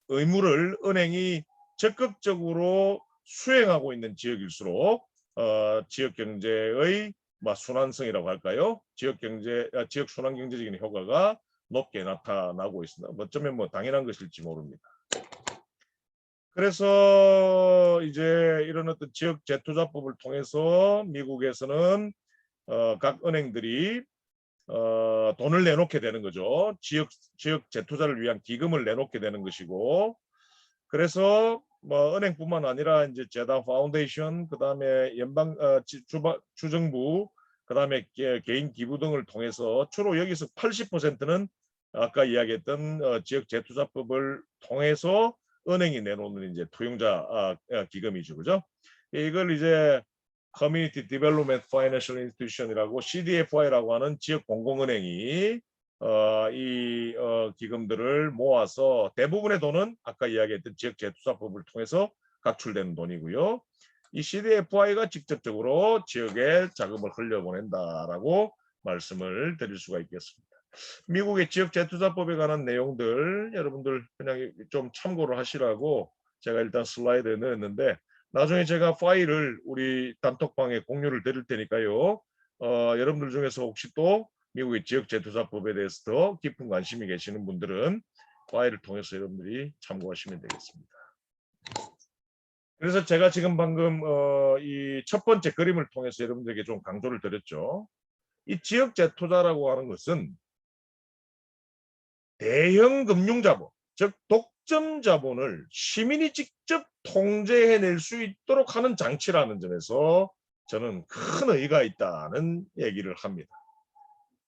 의무를 은행이 적극적으로 수행하고 있는 지역일수록 지역 경제의 순환성이라고 할까요? 지역 순환 경제적인 효과가 높게 나타나고 있습니다. 어쩌면 당연한 것일지 모릅니다. 그래서 이제 이런 어떤 지역 재투자법을 통해서 미국에서는 각 은행들이 돈을 내놓게 되는 거죠. 지역 재투자를 위한 기금을 내놓게 되는 것이고, 그래서 은행뿐만 아니라 이제 제다 파운데이션, 그다음에 주정부, 그다음에 개인 기부 등을 통해서 주로 여기서 80%는 아까 이야기했던 지역 재투자법을 통해서 은행이 내놓는 이제 투용자 기금이죠, 그죠? 이걸 이제 Community Development Financial Institution이라고 CDFI라고 하는 지역 공공은행이 이 기금들을 모아서 대부분의 돈은 아까 이야기했던 지역 재투자법을 통해서 각출되는 돈이고요. 이 CDFI가 직접적으로 지역에 자금을 흘려보낸다라고 말씀을 드릴 수가 있겠습니다. 미국의 지역 재투자법에 관한 내용들 여러분들 그냥 좀 참고를 하시라고 제가 일단 슬라이드에 넣었는데, 나중에 제가 파일을 우리 단톡방에 공유를 드릴 테니까요. 여러분들 중에서 혹시 또 미국의 지역 재투자법에 대해서 더 깊은 관심이 계시는 분들은 파일을 통해서 여러분들이 참고하시면 되겠습니다. 그래서 제가 지금 방금 이 첫 번째 그림을 통해서 여러분들에게 좀 강조를 드렸죠. 이 지역 재투자라고 하는 것은 대형 금융자본, 즉 독점 자본을 시민이 직접 통제해낼 수 있도록 하는 장치라는 점에서 저는 큰 의의가 있다는 얘기를 합니다.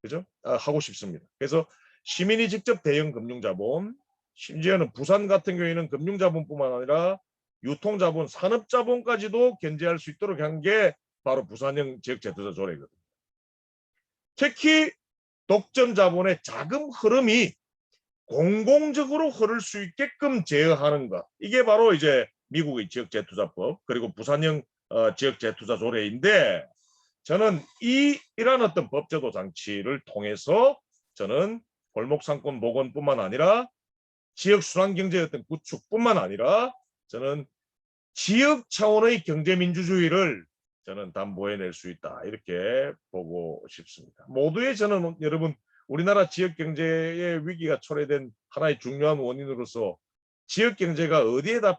그죠? 하고 싶습니다. 그래서 시민이 직접 대형 금융자본, 심지어는 부산 같은 경우에는 금융자본뿐만 아니라 유통자본, 산업자본까지도 견제할 수 있도록 한 게 바로 부산형 지역재투자 조례거든요. 특히 독점 자본의 자금 흐름이 공공적으로 흐를 수 있게끔 제어하는 것. 이게 바로 이제 미국의 지역재투자법 그리고 부산형 지역재투자 조례인데, 저는 이러한 어떤 법제도 장치를 통해서 저는 골목상권 복원뿐만 아니라 지역 순환경제의 어떤 구축뿐만 아니라 저는 지역 차원의 경제민주주의를 저는 담보해낼 수 있다, 이렇게 보고 싶습니다. 모두의 저는 여러분 우리나라 지역 경제의 위기가 초래된 하나의 중요한 원인으로서 지역 경제가 어디에다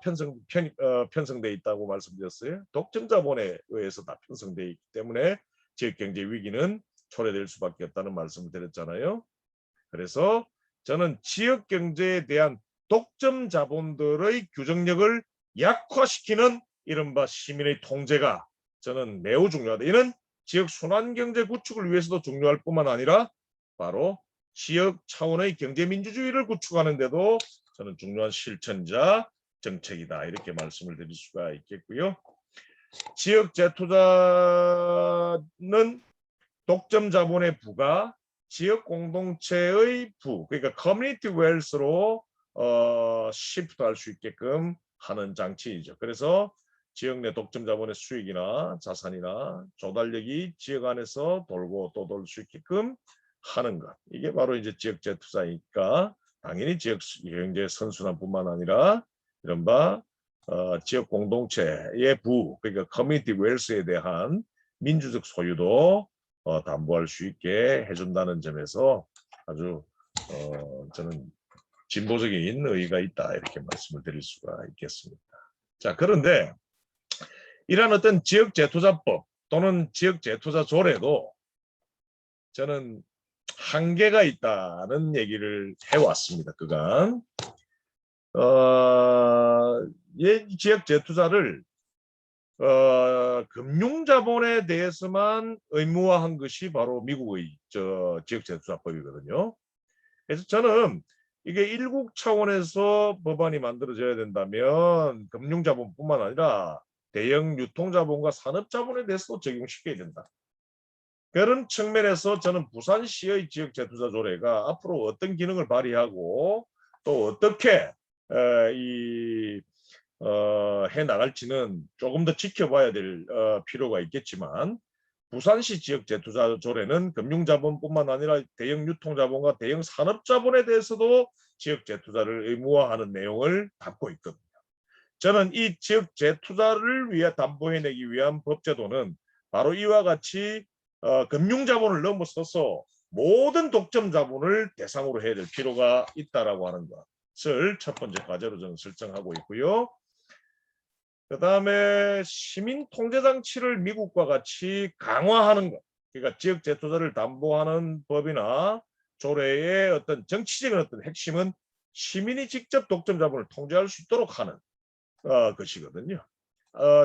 편성돼 있다고 말씀드렸어요? 독점 자본에 의해서 다 편성돼 있기 때문에 지역 경제 위기는 초래될 수밖에 없다는 말씀을 드렸잖아요. 그래서 저는 지역 경제에 대한 독점 자본들의 규정력을 약화시키는 이른바 시민의 통제가 저는 매우 중요하다. 이는 지역 순환경제 구축을 위해서도 중요할 뿐만 아니라 바로 지역 차원의 경제민주주의를 구축하는 데도 저는 중요한 실천자 정책이다, 이렇게 말씀을 드릴 수가 있겠고요. 지역 재투자는 독점 자본의 부가 지역 공동체의 부, 그러니까 커뮤니티 웰스로 시프트할 수 있게끔 하는 장치이죠. 그래서 지역 내 독점 자본의 수익이나 자산이나 조달력이 지역 안에서 돌고 또 돌 수 있게끔 하는 것. 이게 바로 이제 지역 재투자니까 당연히 지역 경제 선순환뿐만 아니라 이른바 지역 공동체의 부, 그러니까 커뮤니티 웰스에 대한 민주적 소유도 담보할 수 있게 해준다는 점에서 아주 저는 진보적인 의의가 있다, 이렇게 말씀을 드릴 수가 있겠습니다. 자, 그런데 이러한 어떤 지역 재투자법 또는 지역 재투자 조례도 저는 한계가 있다는 얘기를 해왔습니다. 그간 지역 재투자를 금융자본에 대해서만 의무화한 것이 바로 미국의 지역 재투자법이거든요. 그래서 저는 이게 일국 차원에서 법안이 만들어져야 된다면 금융자본뿐만 아니라 대형 유통자본과 산업자본에 대해서도 적용시켜야 된다. 그런 측면에서 저는 부산시의 지역 재투자 조례가 앞으로 어떤 기능을 발휘하고 또 어떻게 해 나갈지는 조금 더 지켜봐야 될 필요가 있겠지만, 부산시 지역 재투자 조례는 금융자본뿐만 아니라 대형 유통자본과 대형 산업자본에 대해서도 지역 재투자를 의무화하는 내용을 담고 있거든요. 저는 이 지역 재투자를 위해 담보해내기 위한 법제도는 바로 이와 같이 금융자본을 넘어서서 모든 독점 자본을 대상으로 해야 될 필요가 있다라고 하는 것을 첫 번째 과제로 저는 설정하고 있고요. 그 다음에 시민 통제 장치를 미국과 같이 강화하는 것. 그러니까 지역 재투자를 담보하는 법이나 조례의 어떤 정치적인 어떤 핵심은 시민이 직접 독점 자본을 통제할 수 있도록 하는 것이거든요.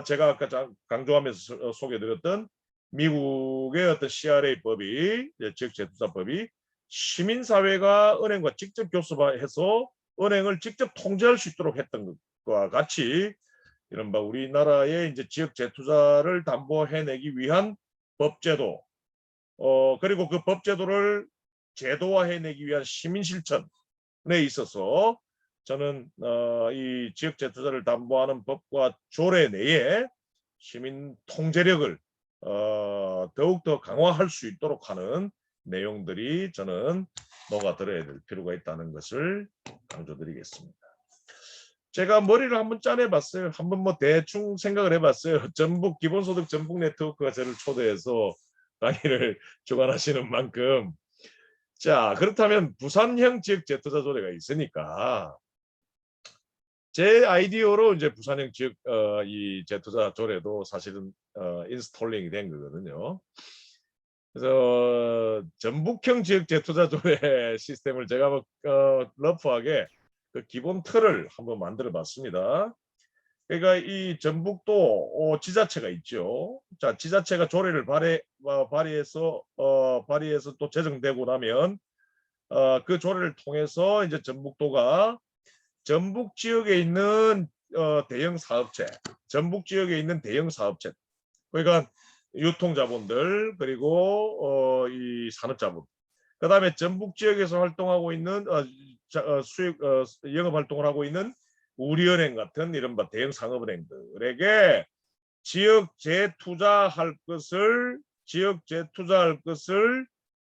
제가 아까 강조하면서 소개드렸던 미국의 어떤 CRA 법이, 지역 재투자법이 시민사회가 은행과 직접 교섭해서 은행을 직접 통제할 수 있도록 했던 것과 같이, 이른바 우리나라의 이제 지역 재투자를 담보해내기 위한 법제도, 그리고 그 법제도를 제도화해내기 위한 시민 실천에 있어서 저는 이 지역 재투자를 담보하는 법과 조례 내에 시민 통제력을 더욱더 강화할 수 있도록 하는 내용들이 저는 녹아들어야 될 필요가 있다는 것을 강조드리겠습니다. 제가 머리를 한번 짜내봤어요. 한번 뭐 대충 생각을 해봤어요. 전북 기본소득 전북 네트워크가 저를 초대해서 강의를 주관하시는 만큼, 자, 그렇다면 부산형 지역 재투자 조례가 있으니까 제 아이디어로 이제 부산형 지역 이 재투자 조례도 사실은 인스톨링이 된 거거든요. 그래서 전북형 지역 재투자 조례 시스템을 제가 러프하게 그 기본 틀을 한번 만들어 봤습니다. 그러니까 이 전북도 지자체가 있죠. 자, 지자체가 조례를 발의해서 또 제정되고 나면 그 조례를 통해서 이제 전북도가 전북 지역에 있는 대형 사업체, 전북 지역에 있는 대형 사업체, 그러니까 유통자본들, 그리고 이 산업자본, 그 다음에 전북 지역에서 활동하고 있는 수익 영업 활동을 하고 있는 우리은행 같은 이른바 대형 상업은행들에게 지역 재투자할 것을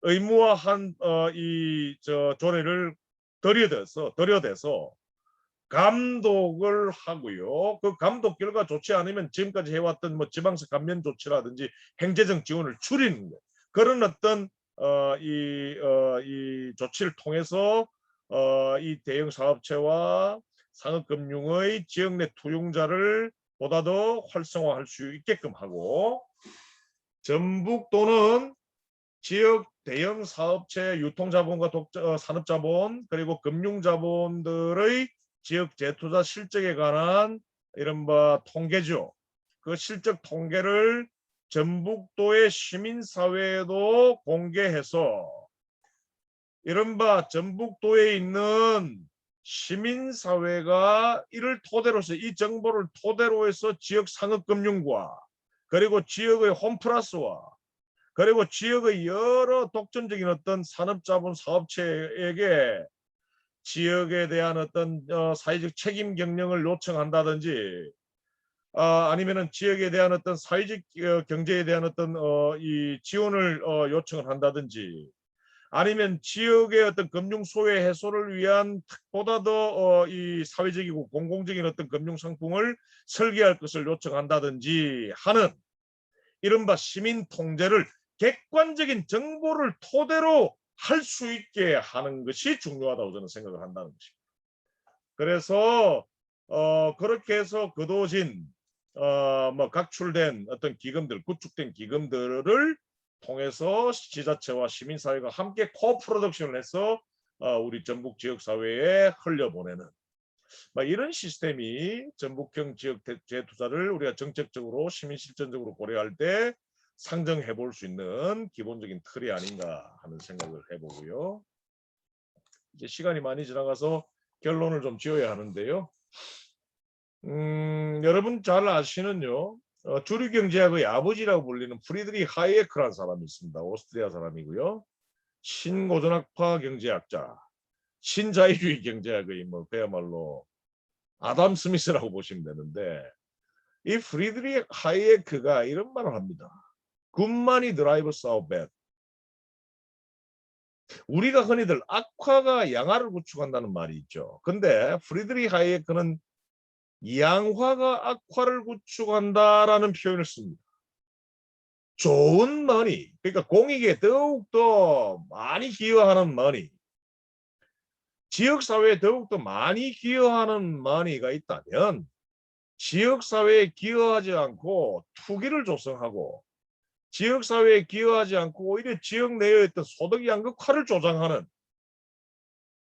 의무화한 이 조례를 들여대서 감독을 하고요. 그 감독 결과 좋지 않으면 지금까지 해왔던 뭐 지방세 감면 조치라든지 행재적 지원을 줄이는 것, 그런 어떤 이 조치를 통해서 이 대형 사업체와 상업금융의 지역 내 투용자를 보다 더 활성화할 수 있게끔 하고, 전북도는 지역 대형 사업체, 유통자본과 산업자본, 그리고 금융자본들의 지역 재투자 실적에 관한 이른바 통계죠. 그 실적 통계를 전북도의 시민사회에도 공개해서 이른바 전북도에 있는 시민사회가 이를 토대로서, 이 정보를 토대로 해서 지역 상업금융과 그리고 지역의 홈플러스와 그리고 지역의 여러 독점적인 어떤 산업자본 사업체에게 지역에 대한 어떤 사회적 책임 경영을 요청한다든지, 아니면은 지역에 대한 어떤 사회적 경제에 대한 어떤 이 지원을 요청을 한다든지, 아니면 지역의 어떤 금융 소외 해소를 위한 보다 더 이 사회적이고 공공적인 어떤 금융 상품을 설계할 것을 요청한다든지 하는 이른바 시민 통제를 객관적인 정보를 토대로 할 수 있게 하는 것이 중요하다고 저는 생각을 한다는 것입니다. 그래서 그렇게 해서 거둬진 뭐 각출된 어떤 기금들, 구축된 기금들을 통해서 지자체와 시민사회가 함께 코프로덕션을 해서 우리 전북 지역사회에 흘려보내는 이런 시스템이 전북형 지역 재투자를 우리가 정책적으로 시민실천적으로 고려할 때 상정해 볼 수 있는 기본적인 틀이 아닌가 하는 생각을 해보고요. 이제 시간이 많이 지나가서 결론을 좀 지어야 하는데요. 여러분 잘 아시는요. 주류 경제학의 아버지라고 불리는 프리드리히 하이에크라는 사람이 있습니다. 오스트리아 사람이고요. 신고전학파 경제학자, 신자유주의 경제학의 뭐 그야말로 아담 스미스라고 보시면 되는데, 이 프리드리히 하이에크가 이런 말을 합니다. Good money drives our bad. 우리가 흔히들 악화가 양화를 구축한다는 말이 있죠. 근데 프리드리히 하이에크는 양화가 악화를 구축한다라는 표현을 씁니다. 좋은 머니, 그러니까 공익에 더욱더 많이 기여하는 머니, 지역사회에 더욱더 많이 기여하는 머니가 있다면 지역사회에 기여하지 않고 투기를 조성하고 지역사회에 기여하지 않고 오히려 지역 내에 있던 소득 양극화를 조장하는,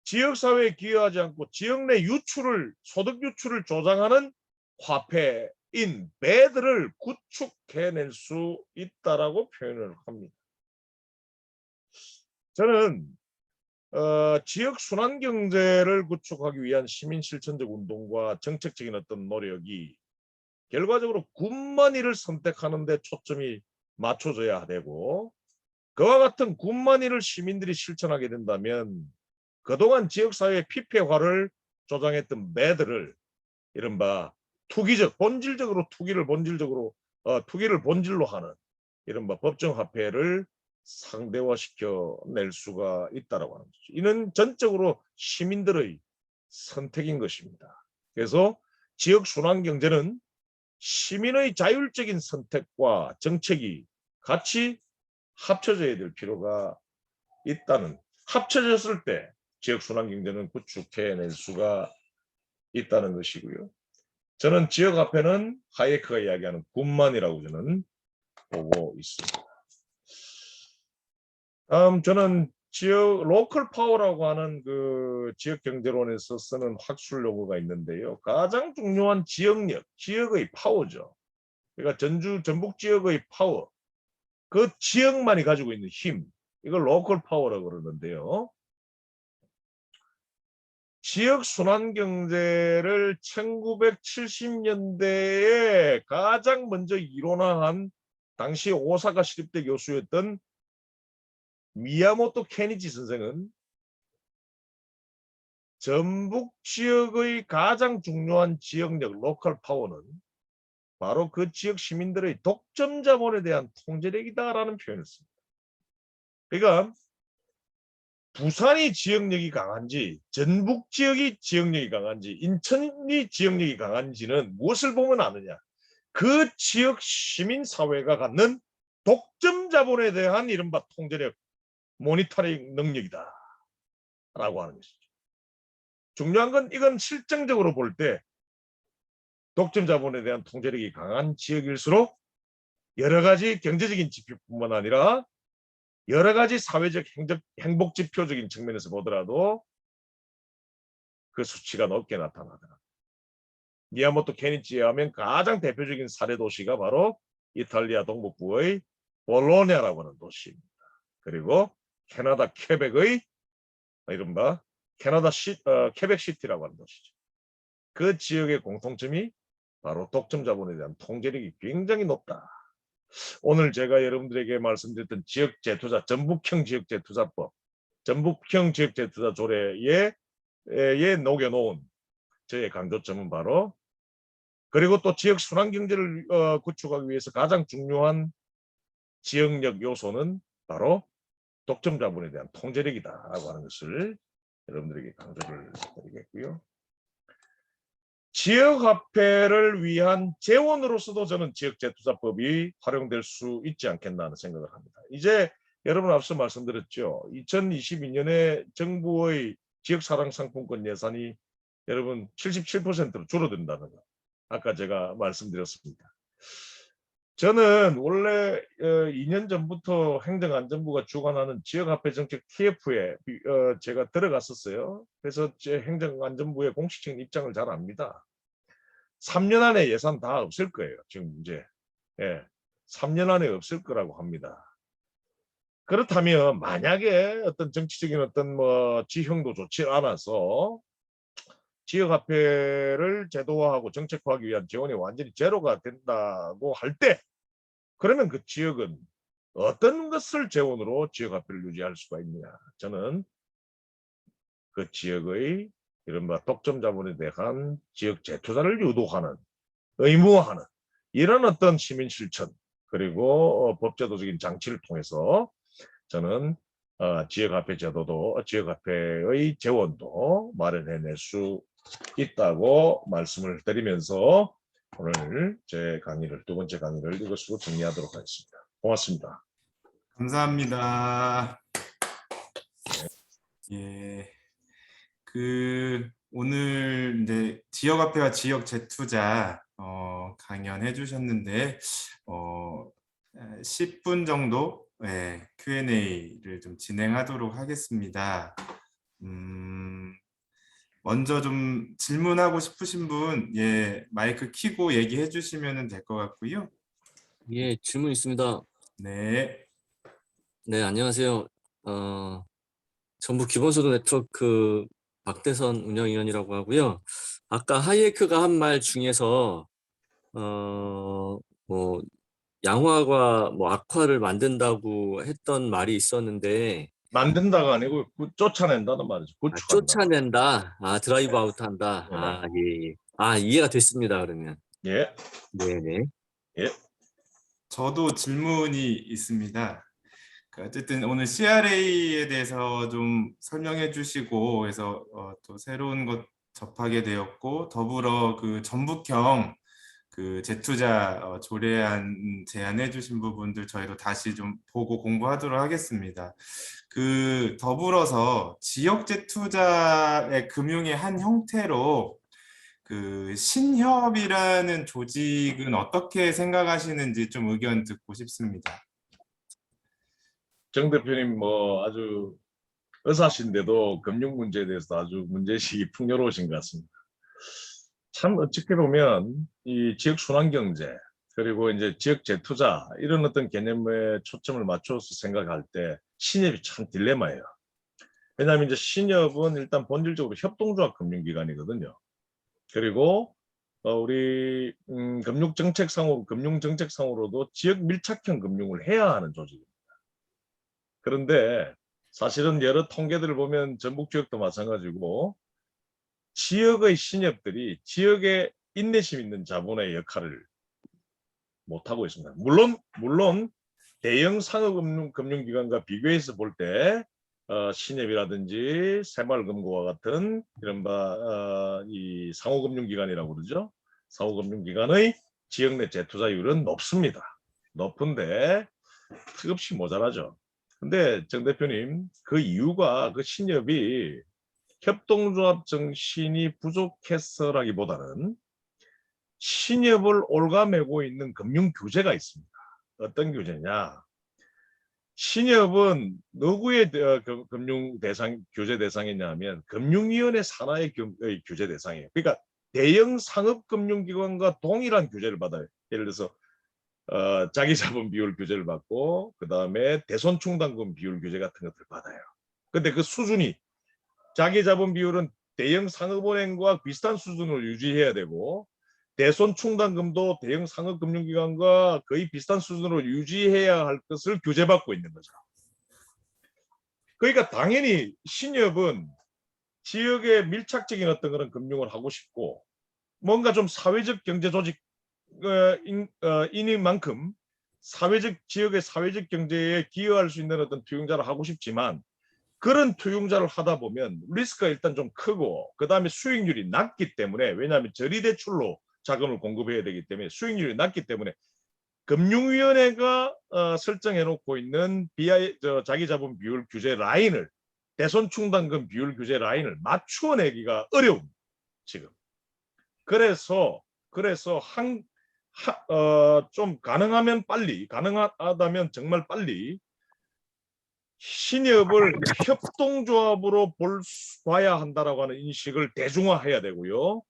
지역사회에 기여하지 않고 지역 내 유출을, 소득 유출을 조장하는 화폐인 배들을 구축해낼 수 있다라고 표현을 합니다. 저는 지역 순환 경제를 구축하기 위한 시민 실천적 운동과 정책적인 어떤 노력이 결과적으로 굿머니를 선택하는 데 초점이 맞춰져야 되고, 그와 같은 굿머니를 시민들이 실천하게 된다면 그동안 지역사회의 피폐화를 조장했던 매들을 이른바 투기적, 본질적으로 투기를 본질로 하는 이른바 법정화폐를 상대화시켜 낼 수가 있다라고 하는 거죠. 이는 전적으로 시민들의 선택인 것입니다. 그래서 지역 순환 경제는 시민의 자율적인 선택과 정책이 같이 합쳐져야 될 필요가 있다는, 합쳐졌을 때 지역 순환 경제는 구축해낼 수가 있다는 것이고요. 저는 지역 화폐는 하이에크가 이야기하는 굿만이라고 저는 보고 있습니다. 저는 지역 로컬 파워라고 하는 그 지역 경제론에서 쓰는 학술 용어가 있는데요. 가장 중요한 지역력, 지역의 파워죠. 그러니까 전북 지역의 파워, 그 지역만이 가지고 있는 힘, 이걸 로컬 파워라고 그러는데요. 지역 순환 경제를 1970년대에 가장 먼저 이론화한 당시 오사카 시립대 교수였던 미야모토 케니치 선생은 전북 지역의 가장 중요한 지역력 로컬 파워는 바로 그 지역 시민들의 독점 자본에 대한 통제력이다라는 표현을 씁니다. 그러니까 부산이 지역력이 강한지 전북 지역이 지역력이 강한지 인천이 지역력이 강한지는 무엇을 보면 아느냐, 그 지역 시민사회가 갖는 독점 자본에 대한 이른바 통제력, 모니터링 능력이다 라고 하는 것이죠. 중요한 건 이건 실정적으로 볼 때 독점 자본에 대한 통제력이 강한 지역일수록 여러 가지 경제적인 지표뿐만 아니라 여러 가지 사회적 행복 지표적인 측면에서 보더라도 그 수치가 높게 나타나더라. 미야모토 케니치에 하면 가장 대표적인 사례 도시가 바로 이탈리아 동북부의 볼로냐라고 하는 도시입니다. 그리고 캐나다 퀘벡의 이른바 퀘벡 시티라고 하는 도시죠. 그 지역의 공통점이 바로 독점 자본에 대한 통제력이 굉장히 높다. 오늘 제가 여러분들에게 말씀드렸던 지역 재투자, 전북형 지역 재투자법, 전북형 지역 재투자 조례에 녹여놓은 저의 강조점은 바로, 그리고 또 지역 순환 경제를 구축하기 위해서 가장 중요한 지역력 요소는 바로 독점 자본에 대한 통제력이다라고 하는 것을 여러분들에게 강조를 드리겠고요. 지역화폐를 위한 재원으로서도 저는 지역재투자법이 활용될 수 있지 않겠나 하는 생각을 합니다. 이제 여러분 앞서 말씀드렸죠. 2022년에 정부의 지역사랑상품권 예산이 여러분 77%로 줄어든다는 거. 아까 제가 말씀드렸습니다. 저는 원래 2년 전부터 행정안전부가 주관하는 지역화폐 정책 TF에 제가 들어갔었어요. 그래서 제 행정안전부의 공식적인 입장을 잘 압니다. 3년 안에 예산 다 없을 거예요. 지금 이제 3년 안에 없을 거라고 합니다. 그렇다면 만약에 어떤 정치적인 어떤 뭐 지형도 좋지 않아서 지역화폐를 제도화하고 정책화하기 위한 지원이 완전히 제로가 된다고 할 때, 그러면 그 지역은 어떤 것을 재원으로 지역화폐를 유지할 수가 있느냐. 저는 그 지역의 이른바 독점 자본에 대한 지역 재투자를 유도하는, 의무화하는 이런 어떤 시민 실천, 그리고 법제도적인 장치를 통해서 저는 지역화폐 제도도, 지역화폐의 재원도 마련해낼 수 있다고 말씀을 드리면서 오늘 제 강의를, 두 번째 강의를 이것으로 정리하도록 하겠습니다. 고맙습니다. 감사합니다. 예. 오늘 이제 지역화폐와 지역 재투자 강연해 주셨는데 10분 정도 Q&A를 좀 진행하도록 하겠습니다. 먼저 좀 질문하고 싶으신 분, 마이크 켜고 얘기해 주시면 될 것 같고요. 예, 질문 있습니다. 네. 네, 안녕하세요. 전북 기본소득 네트워크 박대선 운영위원이라고 하고요. 아까 하이에크가 한 말 중에서 뭐 양화가 뭐 악화를 만든다고 했던 말이 있었는데, 만든다가 아니고 쫓아낸다는 말이죠. 구축한다. 쫓아낸다. 드라이브 아웃한다. 네네. 예. 이해가 됐습니다. 그러면. 예. 네네. 예. 저도 질문이 있습니다. 어쨌든 오늘 CRA에 대해서 좀 설명해 주시고 그래서 또 새로운 것 접하게 되었고, 더불어 그 전북형 그 재투자 조례안 제안해 주신 부분들 저희도 다시 좀 보고 공부하도록 하겠습니다. 더불어서 지역 재투자의 금융의 한 형태로 그 신협이라는 조직은 어떻게 생각하시는지 좀 의견 듣고 싶습니다. 정 대표님 뭐 아주 의사신데도 금융 문제에 대해서 아주 문제의식이 풍요로우신 것 같습니다. 참 어떻게 보면 이 지역 순환 경제, 그리고 이제 지역 재투자 이런 어떤 개념에 초점을 맞춰서 생각할 때 신협이 참 딜레마예요. 왜냐하면 이제 신협은 일단 본질적으로 협동조합 금융기관이거든요. 그리고 우리 금융정책상으로도 지역 밀착형 금융을 해야 하는 조직입니다. 그런데 사실은 여러 통계들을 보면 전북 지역도 마찬가지고 지역의 신협들이 지역의 인내심 있는 자본의 역할을 못하고 있습니다. 물론 대형 상업금융기관과 비교해서 볼 때 신협이라든지 새마을금고와 같은 이른바 이 상호금융기관이라고 그러죠. 상호금융기관의 지역 내 재투자율은 높습니다. 높은데 턱없이 모자라죠. 근데 정 대표님, 그 이유가 그 신협이 협동조합 정신이 부족해서라기보다는 신협을 옭아매고 있는 금융 규제가 있습니다. 어떤 규제냐? 신협은 누구의 금융 대상 규제 대상이냐면 금융위원회 산하의 규제 대상이에요. 그러니까 대형 상업금융기관과 동일한 규제를 받아요. 예를 들어서 자기자본 비율 규제를 받고 그 다음에 대손충당금 비율 규제 같은 것들을 받아요. 근데 그 수준이 자기자본 비율은 대형 상업은행과 비슷한 수준을 유지해야 되고 대손충당금도 대형 상업금융기관과 거의 비슷한 수준으로 유지해야 할 것을 규제받고 있는 거죠. 그러니까 당연히 신협은 지역에 밀착적인 어떤 그런 금융을 하고 싶고 뭔가 좀 사회적 경제 조직 인인 만큼 지역의 사회적 경제에 기여할 수 있는 어떤 투용자를 하고 싶지만 그런 투용자를 하다 보면 리스크가 일단 좀 크고 그 다음에 수익률이 낮기 때문에, 왜냐하면 저리대출로 자금을 공급해야 되기 때문에 수익률이 낮기 때문에 금융위원회가 설정해 놓고 있는 자기자본 비율 규제 라인을, 대손충당금 비율 규제 라인을 맞추어내기가 어려운 지금. 그래서 좀 가능하면 빨리, 가능하다면 정말 빨리 신협을 협동조합으로 봐야 한다라고 하는 인식을 대중화해야 되고요.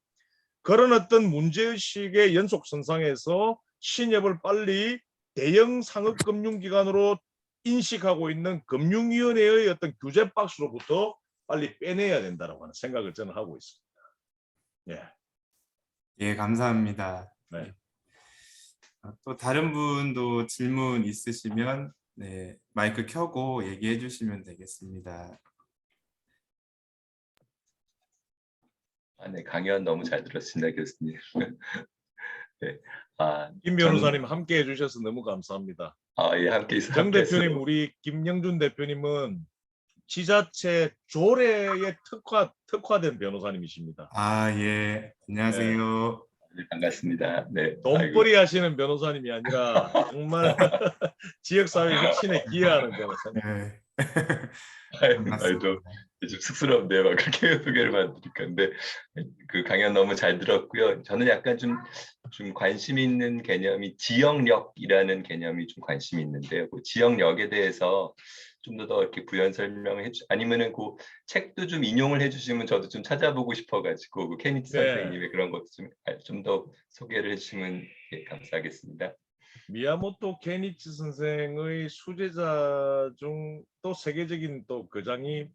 그런 어떤 문제의식의 연속선상에서 신협을 빨리 대형 상업금융기관으로 인식하고 있는 금융위원회의 어떤 규제 박스로부터 빨리 빼내야 된다고 하는 생각을 저는 하고 있습니다. 예. 예, 감사합니다. 네. 또 다른 분도 질문 있으시면 네, 마이크 켜고 얘기해 주시면 되겠습니다. 네, 강연 너무 잘 들었습니다, 교수님. 네, 김 변호사님 함께 해주셔서 너무 감사합니다. 예, 함께 있어. 정 대표님, 우리 김영준 대표님은 지자체 조례에 특화된 변호사님이십니다. 예, 안녕하세요. 네, 반갑습니다. 네, 돈벌이 하시는 변호사님이 아니라 정말 지역사회 혁신에 기여하는 변호사님. 네. 좀 쑥스럽네요. 막 그렇게 소개를 받으니까. 근데 그 강연 너무 잘 들었고요. 저는 약간 좀 관심 있는 개념이 지역력이라는 개념이 좀 관심이 있는데요. 그 지역력에 대해서 좀 더 이렇게 부연 설명을 아니면은 그 책도 좀 인용을 해주시면 저도 좀 찾아보고 싶어가지고 그 케니치 네. 선생님의 그런 것도 좀 더 소개를 해주시면 감사하겠습니다. 미야모토 케니치 선생의 수제자 중 또 세계적인 또 거장이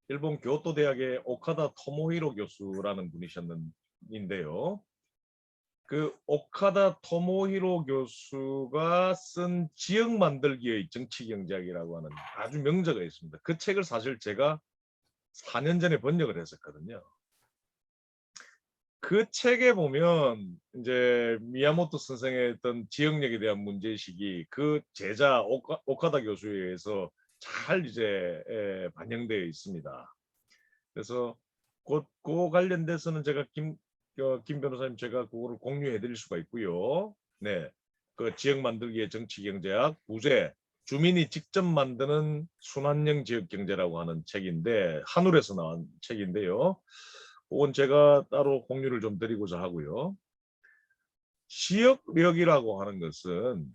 일본 교토 대학의 오카다 토모히로 교수라는 분이셨는데요. 그 오카다 토모히로 교수가 쓴 지역 만들기의 정치 경제학이라고 하는 아주 명작가 있습니다. 그 책을 사실 제가 4년 전에 번역을 했었거든요. 그 책에 보면 이제 미야모토 선생의 어떤 지역력에 대한 문제의식이 그 제자 오카다 교수에 의해서 잘 이제 반영되어 있습니다. 그래서 그 관련돼서는 제가 김 변호사님 제가 그거를 공유해 드릴 수가 있고요. 네, 그 지역 만들기의 정치 경제학 부제 주민이 직접 만드는 순환형 지역 경제라고 하는 책인데 한울에서 나온 책인데요. 그건 제가 따로 공유를 좀 드리고자 하고요. 지역력이라고 하는 것은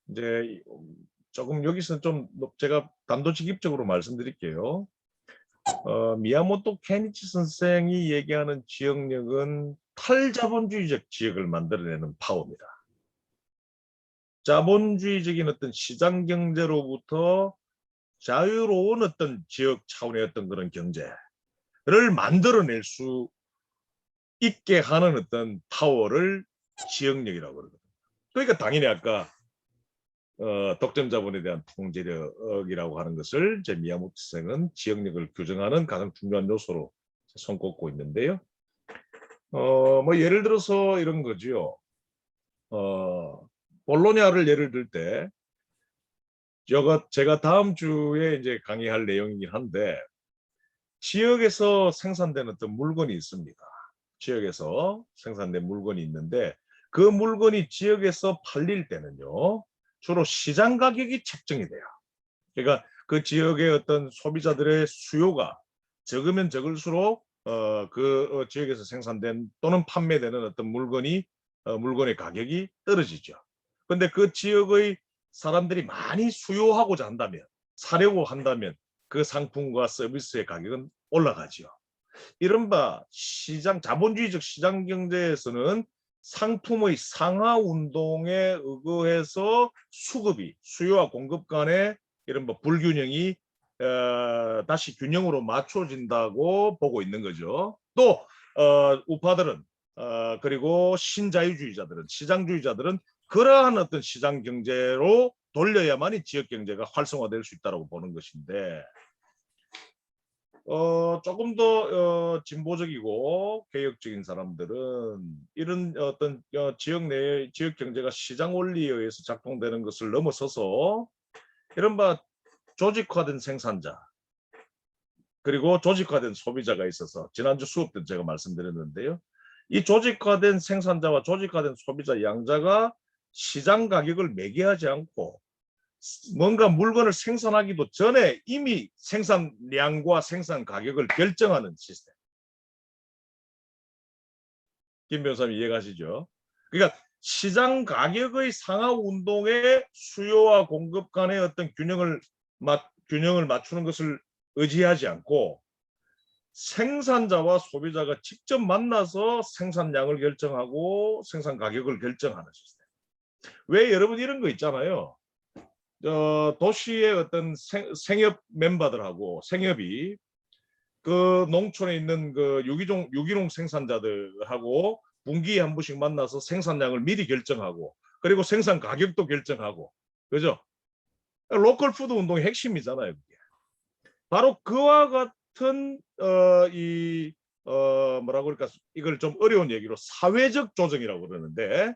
이제 조금 여기서 좀 제가 단도직입적으로 말씀드릴게요. 미야모토 케니치 선생이 얘기하는 지역력은 탈자본주의적 지역을 만들어내는 파워입니다. 자본주의적인 어떤 시장 경제로부터 자유로운 어떤 지역 차원의 어떤 그런 경제를 만들어낼 수 있게 하는 어떤 파워를 지역력이라고 그러거든요. 그러니까 당연히 아까 독점 자본에 대한 통제력이라고 하는 것을 제 미야모토 선생은 지역력을 규정하는 가장 중요한 요소로 손꼽고 있는데요. 뭐 예를 들어서 이런 거죠. 볼로냐를 예를 들 때 제가 다음 주에 이제 강의할 내용이긴 한데 지역에서 생산된 어떤 물건이 있습니다. 지역에서 생산된 물건이 있는데 그 물건이 지역에서 팔릴 때는요. 주로 시장 가격이 책정이 돼요. 그러니까 그 지역의 어떤 소비자들의 수요가 적으면 적을수록 그 지역에서 생산된 또는 판매되는 어떤 물건의 가격이 떨어지죠. 그런데 그 지역의 사람들이 많이 수요하고자 한다면 사려고 한다면 그 상품과 서비스의 가격은 올라가죠. 이른바 자본주의적 시장 경제에서는 상품의 상하 운동에 의거해서 수요와 공급 간의 이른바 불균형이 다시 균형으로 맞춰진다고 보고 있는 거죠. 또 우파들은 그리고 신자유주의자들은 시장주의자들은 그러한 어떤 시장 경제로 돌려야만이 지역 경제가 활성화될 수 있다고 보는 것인데 조금 더 진보적이고 개혁적인 사람들은 이런 어떤 지역 내의 지역 경제가 시장 원리에 의해서 작동되는 것을 넘어서서 이른바 조직화된 생산자 그리고 조직화된 소비자가 있어서 지난주 수업 때 제가 말씀드렸는데요. 이 조직화된 생산자와 조직화된 소비자 양자가 시장 가격을 매개하지 않고 뭔가 물건을 생산하기도 전에 이미 생산량과 생산 가격을 결정하는 시스템. 김 변호사님 이해가시죠? 그러니까 시장 가격의 상하 운동에 수요와 공급 간의 어떤 균형을 맞추는 것을 의지하지 않고 생산자와 소비자가 직접 만나서 생산량을 결정하고 생산 가격을 결정하는 시스템. 왜 여러분 이런 거 있잖아요. 도시의 어떤 생협 멤버들하고 생협이 그 농촌에 있는 그 유기농 생산자들하고 분기에 한 번씩 만나서 생산량을 미리 결정하고 그리고 생산 가격도 결정하고 그죠? 로컬 푸드 운동의 핵심이잖아요. 그게. 바로 그와 같은 뭐라고 그럴까 이걸 좀 어려운 얘기로 사회적 조정이라고 그러는데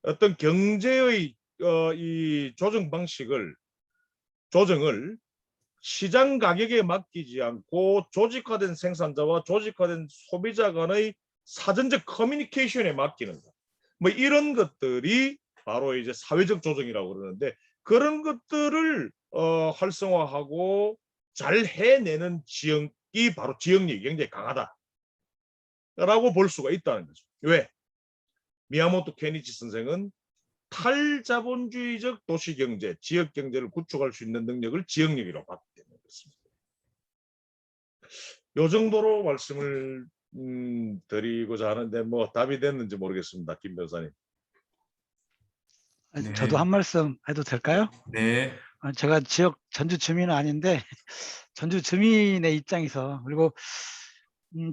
어떤 경제의 이 조정을 시장 가격에 맡기지 않고 조직화된 생산자와 조직화된 소비자 간의 사전적 커뮤니케이션에 맡기는 것. 뭐 이런 것들이 바로 이제 사회적 조정이라고 그러는데 그런 것들을 활성화하고 잘 해내는 지역이 바로 지역력이 굉장히 강하다라고 볼 수가 있다는 거죠. 왜? 미야모토 케니치 선생은 탈자본주의적 도시경제, 지역경제를 구축할 수 있는 능력을 지역력이라고 봤기 때문에 그렇습니다. 이 정도로 말씀을 드리고자 하는데 뭐 답이 됐는지 모르겠습니다. 김 변호사님. 네. 저도 한 말씀 해도 될까요? 네. 제가 지역 전주 주민은 아닌데 전주 주민의 입장에서 그리고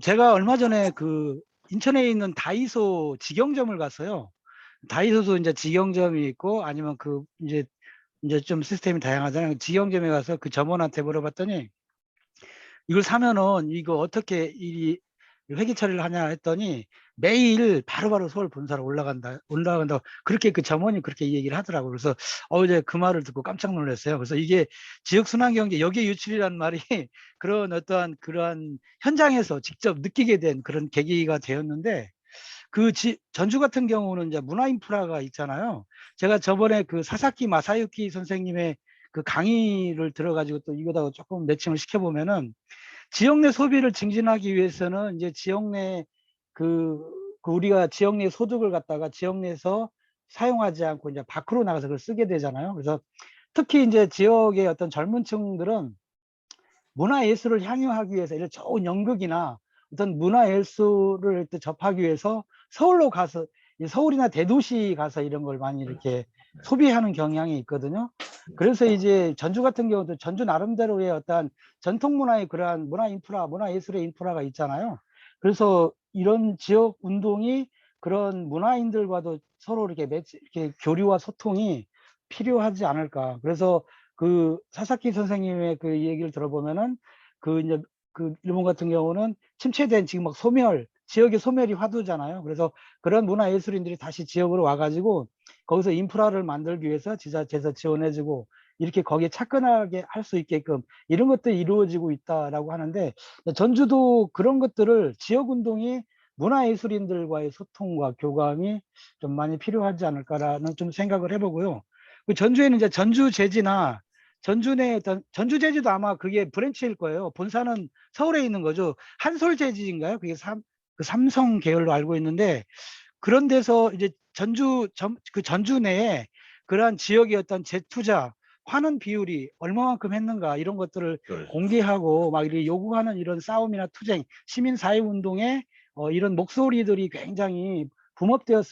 제가 얼마 전에 그 인천에 있는 다이소 직영점을 갔어요. 다이소도 이제 직영점이 있고 아니면 그 이제 좀 시스템이 다양하잖아요. 직영점에 가서 그 점원한테 물어봤더니 이걸 사면은 이거 어떻게 이 회계 처리를 하냐 했더니 매일 바로바로 서울 본사로 올라간다고 그렇게 그 점원이 그렇게 얘기를 하더라고요. 그래서 이제 그 말을 듣고 깜짝 놀랐어요. 그래서 이게 지역 순환 경제 여기에 유출이라는 말이 그런 어떠한 그러한 현장에서 직접 느끼게 된 그런 계기가 되었는데 전주 같은 경우는 이제 문화 인프라가 있잖아요. 제가 저번에 그 사사키 마사유키 선생님의 그 강의를 들어가지고 또 이거다가 조금 매칭을 시켜보면은 지역 내 소비를 증진하기 위해서는 이제 지역 내 우리가 지역 내 소득을 갖다가 지역 내에서 사용하지 않고 이제 밖으로 나가서 그걸 쓰게 되잖아요. 그래서 특히 이제 지역의 어떤 젊은 층들은 문화예술을 향유하기 위해서 이런 좋은 연극이나 어떤 문화예술을 접하기 위해서 서울로 가서 서울이나 대도시 가서 이런 걸 많이 이렇게 소비하는 경향이 있거든요. 그래서 이제 전주 같은 경우도 전주 나름대로의 어떤 전통 문화의 그러한 문화 인프라, 문화예술의 인프라가 있잖아요. 그래서 이런 지역 운동이 그런 문화인들과도 서로 이렇게 교류와 소통이 필요하지 않을까. 그래서 그 사사키 선생님의 그 얘기를 들어보면은 이제 일본 같은 경우는 침체된 지금 막 지역의 소멸이 화두잖아요. 그래서 그런 문화예술인들이 다시 지역으로 와가지고 거기서 인프라를 만들기 위해서 지자체에서 지원해주고 이렇게 거기에 착근하게 할 수 있게끔 이런 것들이 이루어지고 있다라고 하는데 전주도 그런 것들을 지역운동이 문화예술인들과의 소통과 교감이 좀 많이 필요하지 않을까라는 좀 생각을 해보고요. 전주에는 이제 전주제지나 전주제지도 아마 그게 브랜치일 거예요. 본사는 서울에 있는 거죠. 한솔제지인가요? 그게 삼성 계열로 알고 있는데 그런 데서 이제 전주 내에 그러한 지역의 어떤 재투자 환원 비율이 얼마만큼 했는가 이런 것들을 공개하고 막 이렇게 요구하는 이런 싸움이나 투쟁, 시민사회운동에 이런 목소리들이 굉장히 붐업되면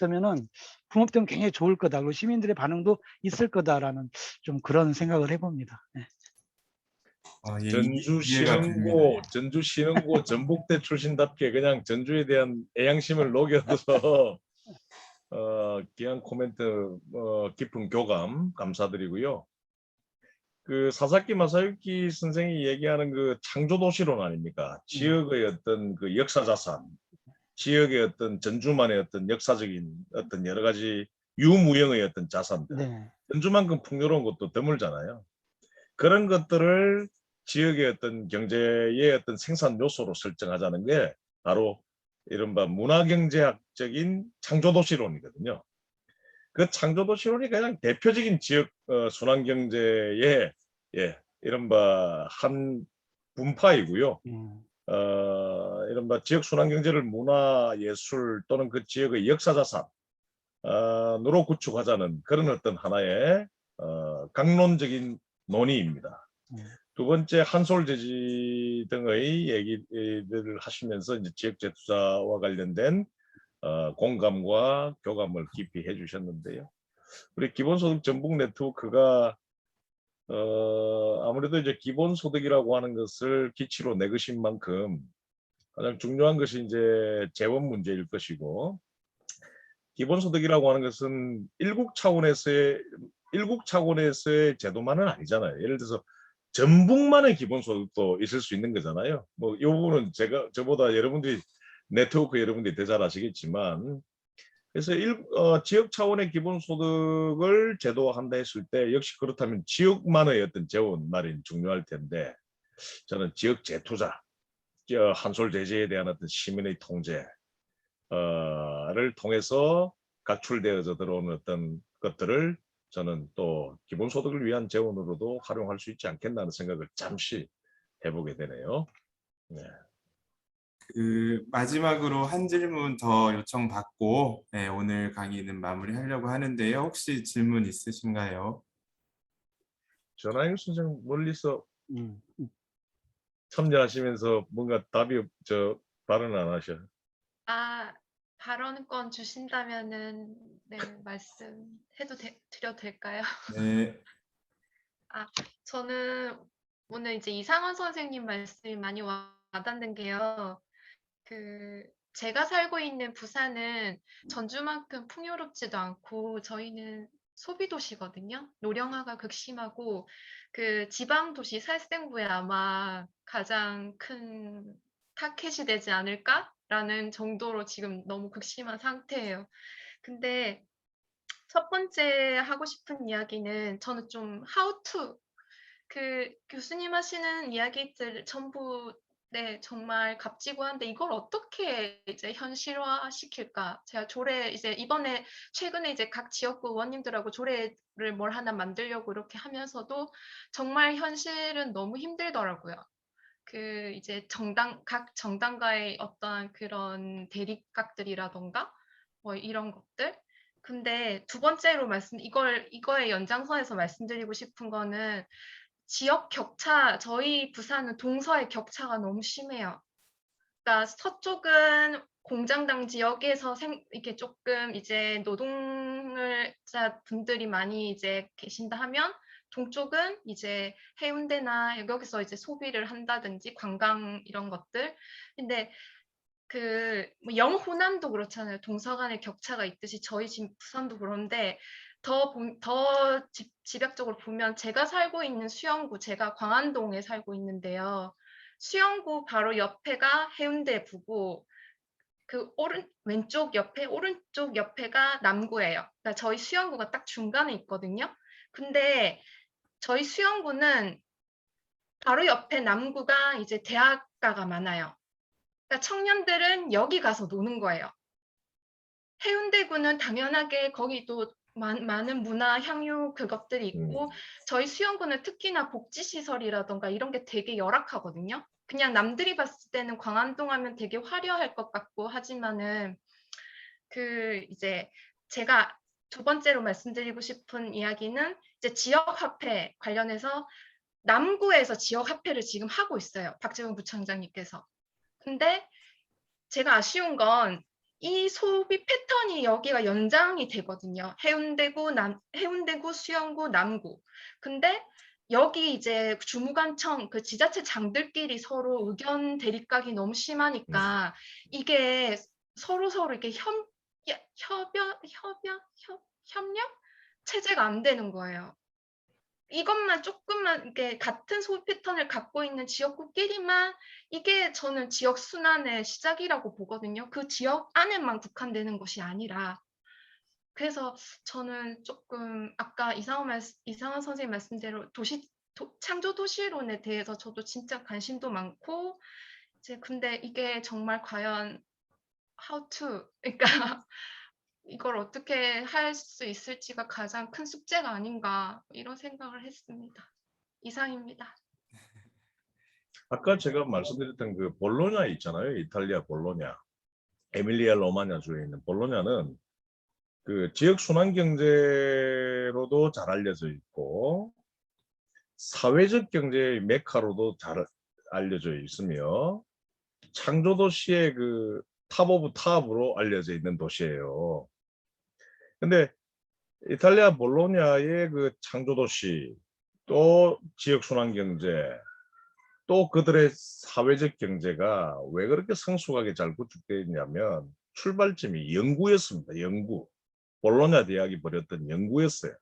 굉장히 좋을 거다. 그리고 시민들의 반응도 있을 거다라는 좀 그런 생각을 해봅니다. 네. 예, 전주 이해가 됩니다. 신흥고 전북대 출신답게 그냥 전주에 대한 애양심을 녹여서 귀한 코멘트, 깊은 교감 감사드리고요. 그 사사키 마사유키 선생이 얘기하는 그 창조도시론 아닙니까? 지역의 어떤 그 역사 자산, 지역의 어떤 전주만의 어떤 역사적인 어떤 여러 가지 유무형의 어떤 자산들. 네. 전주만큼 풍요로운 것도 드물잖아요. 그런 것들을 지역의 어떤 경제의 어떤 생산 요소로 설정하자는 게 바로 이른바 문화경제학적인 창조도시론이거든요. 그 창조도시론이 가장 대표적인 지역 순환경제의 이른바 한 분파이고요. 이른바 지역 순환경제를 문화예술 또는 그 지역의 역사자산으로 구축하자는 그런 어떤 하나의 강론적인 논의입니다. 두 번째 한솔제지 등의 얘기들을 하시면서 이제 지역 재투자와 관련된 공감과 교감을 깊이 해주셨는데요. 우리 기본소득 전북 네트워크가 아무래도 이제 기본소득이라고 하는 것을 기치로 내것인 만큼 가장 중요한 것이 이제 재원 문제일 것이고, 기본소득이라고 하는 것은 일국 차원에서의 제도만은 아니잖아요. 예를 들어서 전북만의 기본소득도 있을 수 있는 거잖아요. 뭐 이 부분은 저보다 여러분들이 더 잘 아시겠지만, 그래서 지역 차원의 기본소득을 제도화한다 했을 때 역시 그렇다면 지역만의 어떤 재원 마련이 중요할 텐데, 저는 지역 재투자, 한솔 제재에 대한 어떤 시민의 통제를 통해서 각출되어져 들어오는 어떤 것들을 저는 또 기본소득을 위한 재원으로도 활용할 수 있지 않겠나는 생각을 잠시 해보게 되네요. 네. 마지막으로 한 질문 더 요청받고 네, 오늘 강의는 마무리하려고 하는데요. 혹시 질문 있으신가요? 전하영 선생 멀리서 음. 참여하시면서 뭔가 발언 안 하셔. 발언권 주신다면은 네, 말씀해도 드려도 될까요? 네. 저는 오늘 이제 이상원 선생님 말씀이 많이 와닿는 게요. 제가 살고 있는 부산은 전주만큼 풍요롭지도 않고 저희는 소비도시거든요. 노령화가 극심하고 지방도시 살생부에 아마 가장 큰 타켓이 되지 않을까라는 정도로 지금 너무 극심한 상태예요. 근데 첫 번째 하고 싶은 이야기는 저는 좀 how to 교수님 하시는 이야기들 전부 네, 정말 값지고 한데 이걸 어떻게 이제 현실화 시킬까? 제가 최근에 이제 각 지역구 의원님들하고 조례를 뭘 하나 만들려고 이렇게 하면서도 정말 현실은 너무 힘들더라고요. 이제 각 정당과의 어떠한 그런 대립각들이라던가 뭐 이런 것들. 근데 두 번째로 이거의 연장선에서 말씀드리고 싶은 거는 지역 격차, 저희 부산은 동서의 격차가 너무 심해요. 그러니까 서쪽은 공장당 지역에서 이렇게 조금 이제 노동자 분들이 많이 이제 계신다 하면 동쪽은 이제 해운대나 여기서 이제 소비를 한다든지 관광 이런 것들. 근데 뭐 영호남도 그렇잖아요. 동서 간의 격차가 있듯이 저희 지금 부산도 그런데 더 집약적으로 보면 제가 살고 있는 수영구, 제가 광안동에 살고 있는데요. 수영구 바로 옆에가 해운대구고 오른쪽 옆에가 남구예요. 그러니까 저희 수영구가 딱 중간에 있거든요. 근데 저희 수영구는 바로 옆에 남구가 이제 대학가가 많아요. 그러니까 청년들은 여기 가서 노는 거예요. 해운대구는 당연하게 거기도 많은 문화 향유 그것들이 있고 저희 수영구는 특히나 복지시설이라던가 이런 게 되게 열악하거든요. 그냥 남들이 봤을 때는 광안동 하면 되게 화려할 것 같고 하지만은 이제 제가 두 번째로 말씀드리고 싶은 이야기는 이제 지역화폐 관련해서 남구에서 지역화폐를 지금 하고 있어요. 박재훈 구청장님께서. 근데 제가 아쉬운 건 이 소비 패턴이 여기가 연장이 되거든요. 해운대구, 수영구, 남구. 근데 여기 이제 주무관청 지자체 장들끼리 서로 의견 대립각이 너무 심하니까 이게 서로 이렇게 협력 체제가 안 되는 거예요. 이것만 조금만 이렇게 같은 소비 패턴을 갖고 있는 지역구끼리만 이게 저는 지역 순환의 시작이라고 보거든요. 그 지역 안에만 국한되는 것이 아니라. 그래서 저는 조금 아까 이상원 선생님 말씀대로 창조 도시론에 대해서 저도 진짜 관심도 많고 이제 근데 이게 정말 과연 how to 그러니까 이걸 어떻게 할 수 있을지가 가장 큰 숙제가 아닌가 이런 생각을 했습니다. 이상입니다. 아까 제가 말씀드렸던 그 볼로냐 있잖아요. 이탈리아 볼로냐. 에밀리아 로마냐 주에 있는 볼로냐는 그 지역 순환 경제로도 잘 알려져 있고 사회적 경제의 메카로도 잘 알려져 있으며 창조 도시의 그 탑 오브 탑으로 알려져 있는 도시예요. 근데 이탈리아 볼로냐의 그 창조 도시 또 지역 순환 경제, 또 그들의 사회적 경제가 왜 그렇게 성숙하게 잘 구축되어 있냐면 출발점이 연구였습니다. 연구. 볼로냐 대학이 벌였던 연구였어요.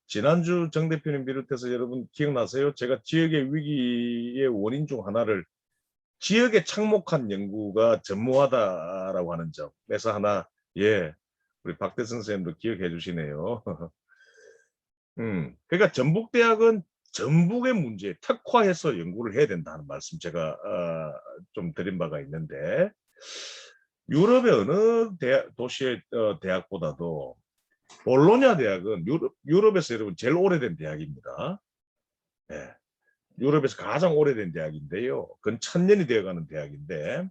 지난주 정 대표님 비롯해서 여러분 기억나세요? 제가 지역의 위기의 원인 중 하나를 지역에 착목한 연구가 전무하다라고 하는 점. 그래서 하나, 예, 우리 박대성 선생님도 기억해 주시네요. 그러니까 전북대학은 전북의 문제에 특화해서 연구를 해야 된다는 말씀 제가 좀 드린 바가 있는데, 유럽의 어느 도시의 대학보다도 볼로냐 대학은 유럽에서 여러분 제일 오래된 대학입니다. 네. 유럽에서 가장 오래된 대학인데요. 근 1000년이 되어가는 대학인데,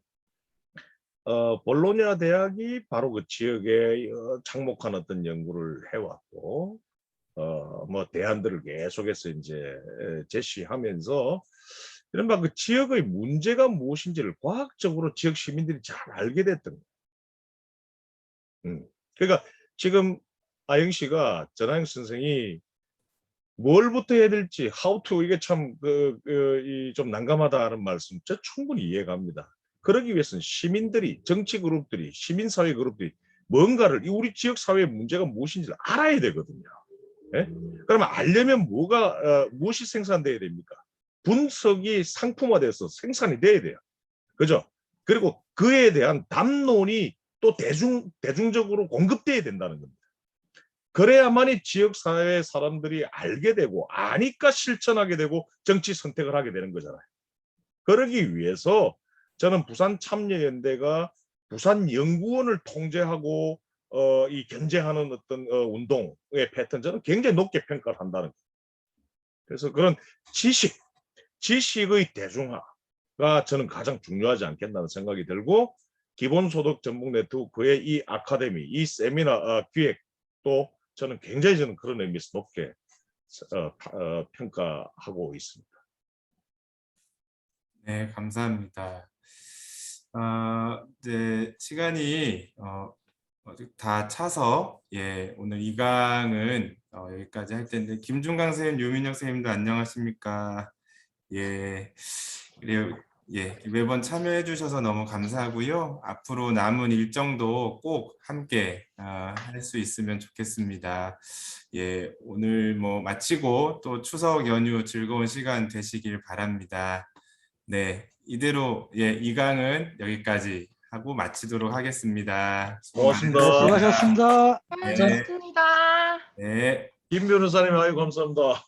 볼로냐 대학이 바로 그 지역에 착목한 어떤 연구를 해왔고, 뭐 대안들을 계속해서 이제 제시하면서 이른바 그 지역의 문제가 무엇인지를 과학적으로 지역 시민들이 잘 알게 됐던 거예요. 그러니까 지금 아영 씨가 전하영 선생이 뭘부터 해야 될지 how to 이게 참 좀 난감하다는 말씀 저 충분히 이해갑니다. 그러기 위해서는 시민들이 정치 그룹들이 시민사회 그룹들이 뭔가를 우리 지역 사회의 문제가 무엇인지를 알아야 되거든요. 예? 그러면 알려면 무엇이 생산돼야 됩니까? 분석이 상품화돼서 생산이 돼야 돼요. 그죠? 그리고 그에 대한 담론이 또 대중적으로 공급돼야 된다는 겁니다. 그래야만이 지역사회 사람들이 알게 되고 아니까 실천하게 되고 정치 선택을 하게 되는 거잖아요. 그러기 위해서 저는 부산참여연대가 부산연구원을 통제하고 이 견제하는 어떤 운동의 패턴 저는 굉장히 높게 평가를 한다는 거예요. 그래서 그런 지식의 대중화가 저는 가장 중요하지 않겠다는 생각이 들고 기본소득 전북 네트워크의 이 아카데미, 이 세미나 기획도 저는 굉장히 그런 의미에서 높게 평가하고 있습니다. 네, 감사합니다. 이제 시간이 다 차서 오늘 2강은 여기까지 할 텐데 김중강 선생님, 유민혁 선생님도 안녕하십니까? 그리고 매번 참여해 주셔서 너무 감사하고요. 앞으로 남은 일정도 꼭 함께 할 수 있으면 좋겠습니다. 오늘 뭐 마치고 또 추석 연휴 즐거운 시간 되시길 바랍니다. 네, 이대로 2강은 여기까지 하고 마치도록 하겠습니다. 수고 고맙습니다. 수고하셨습니다. 네. 수고하셨습니다. 네. 김 변호사님, 아유 감사합니다.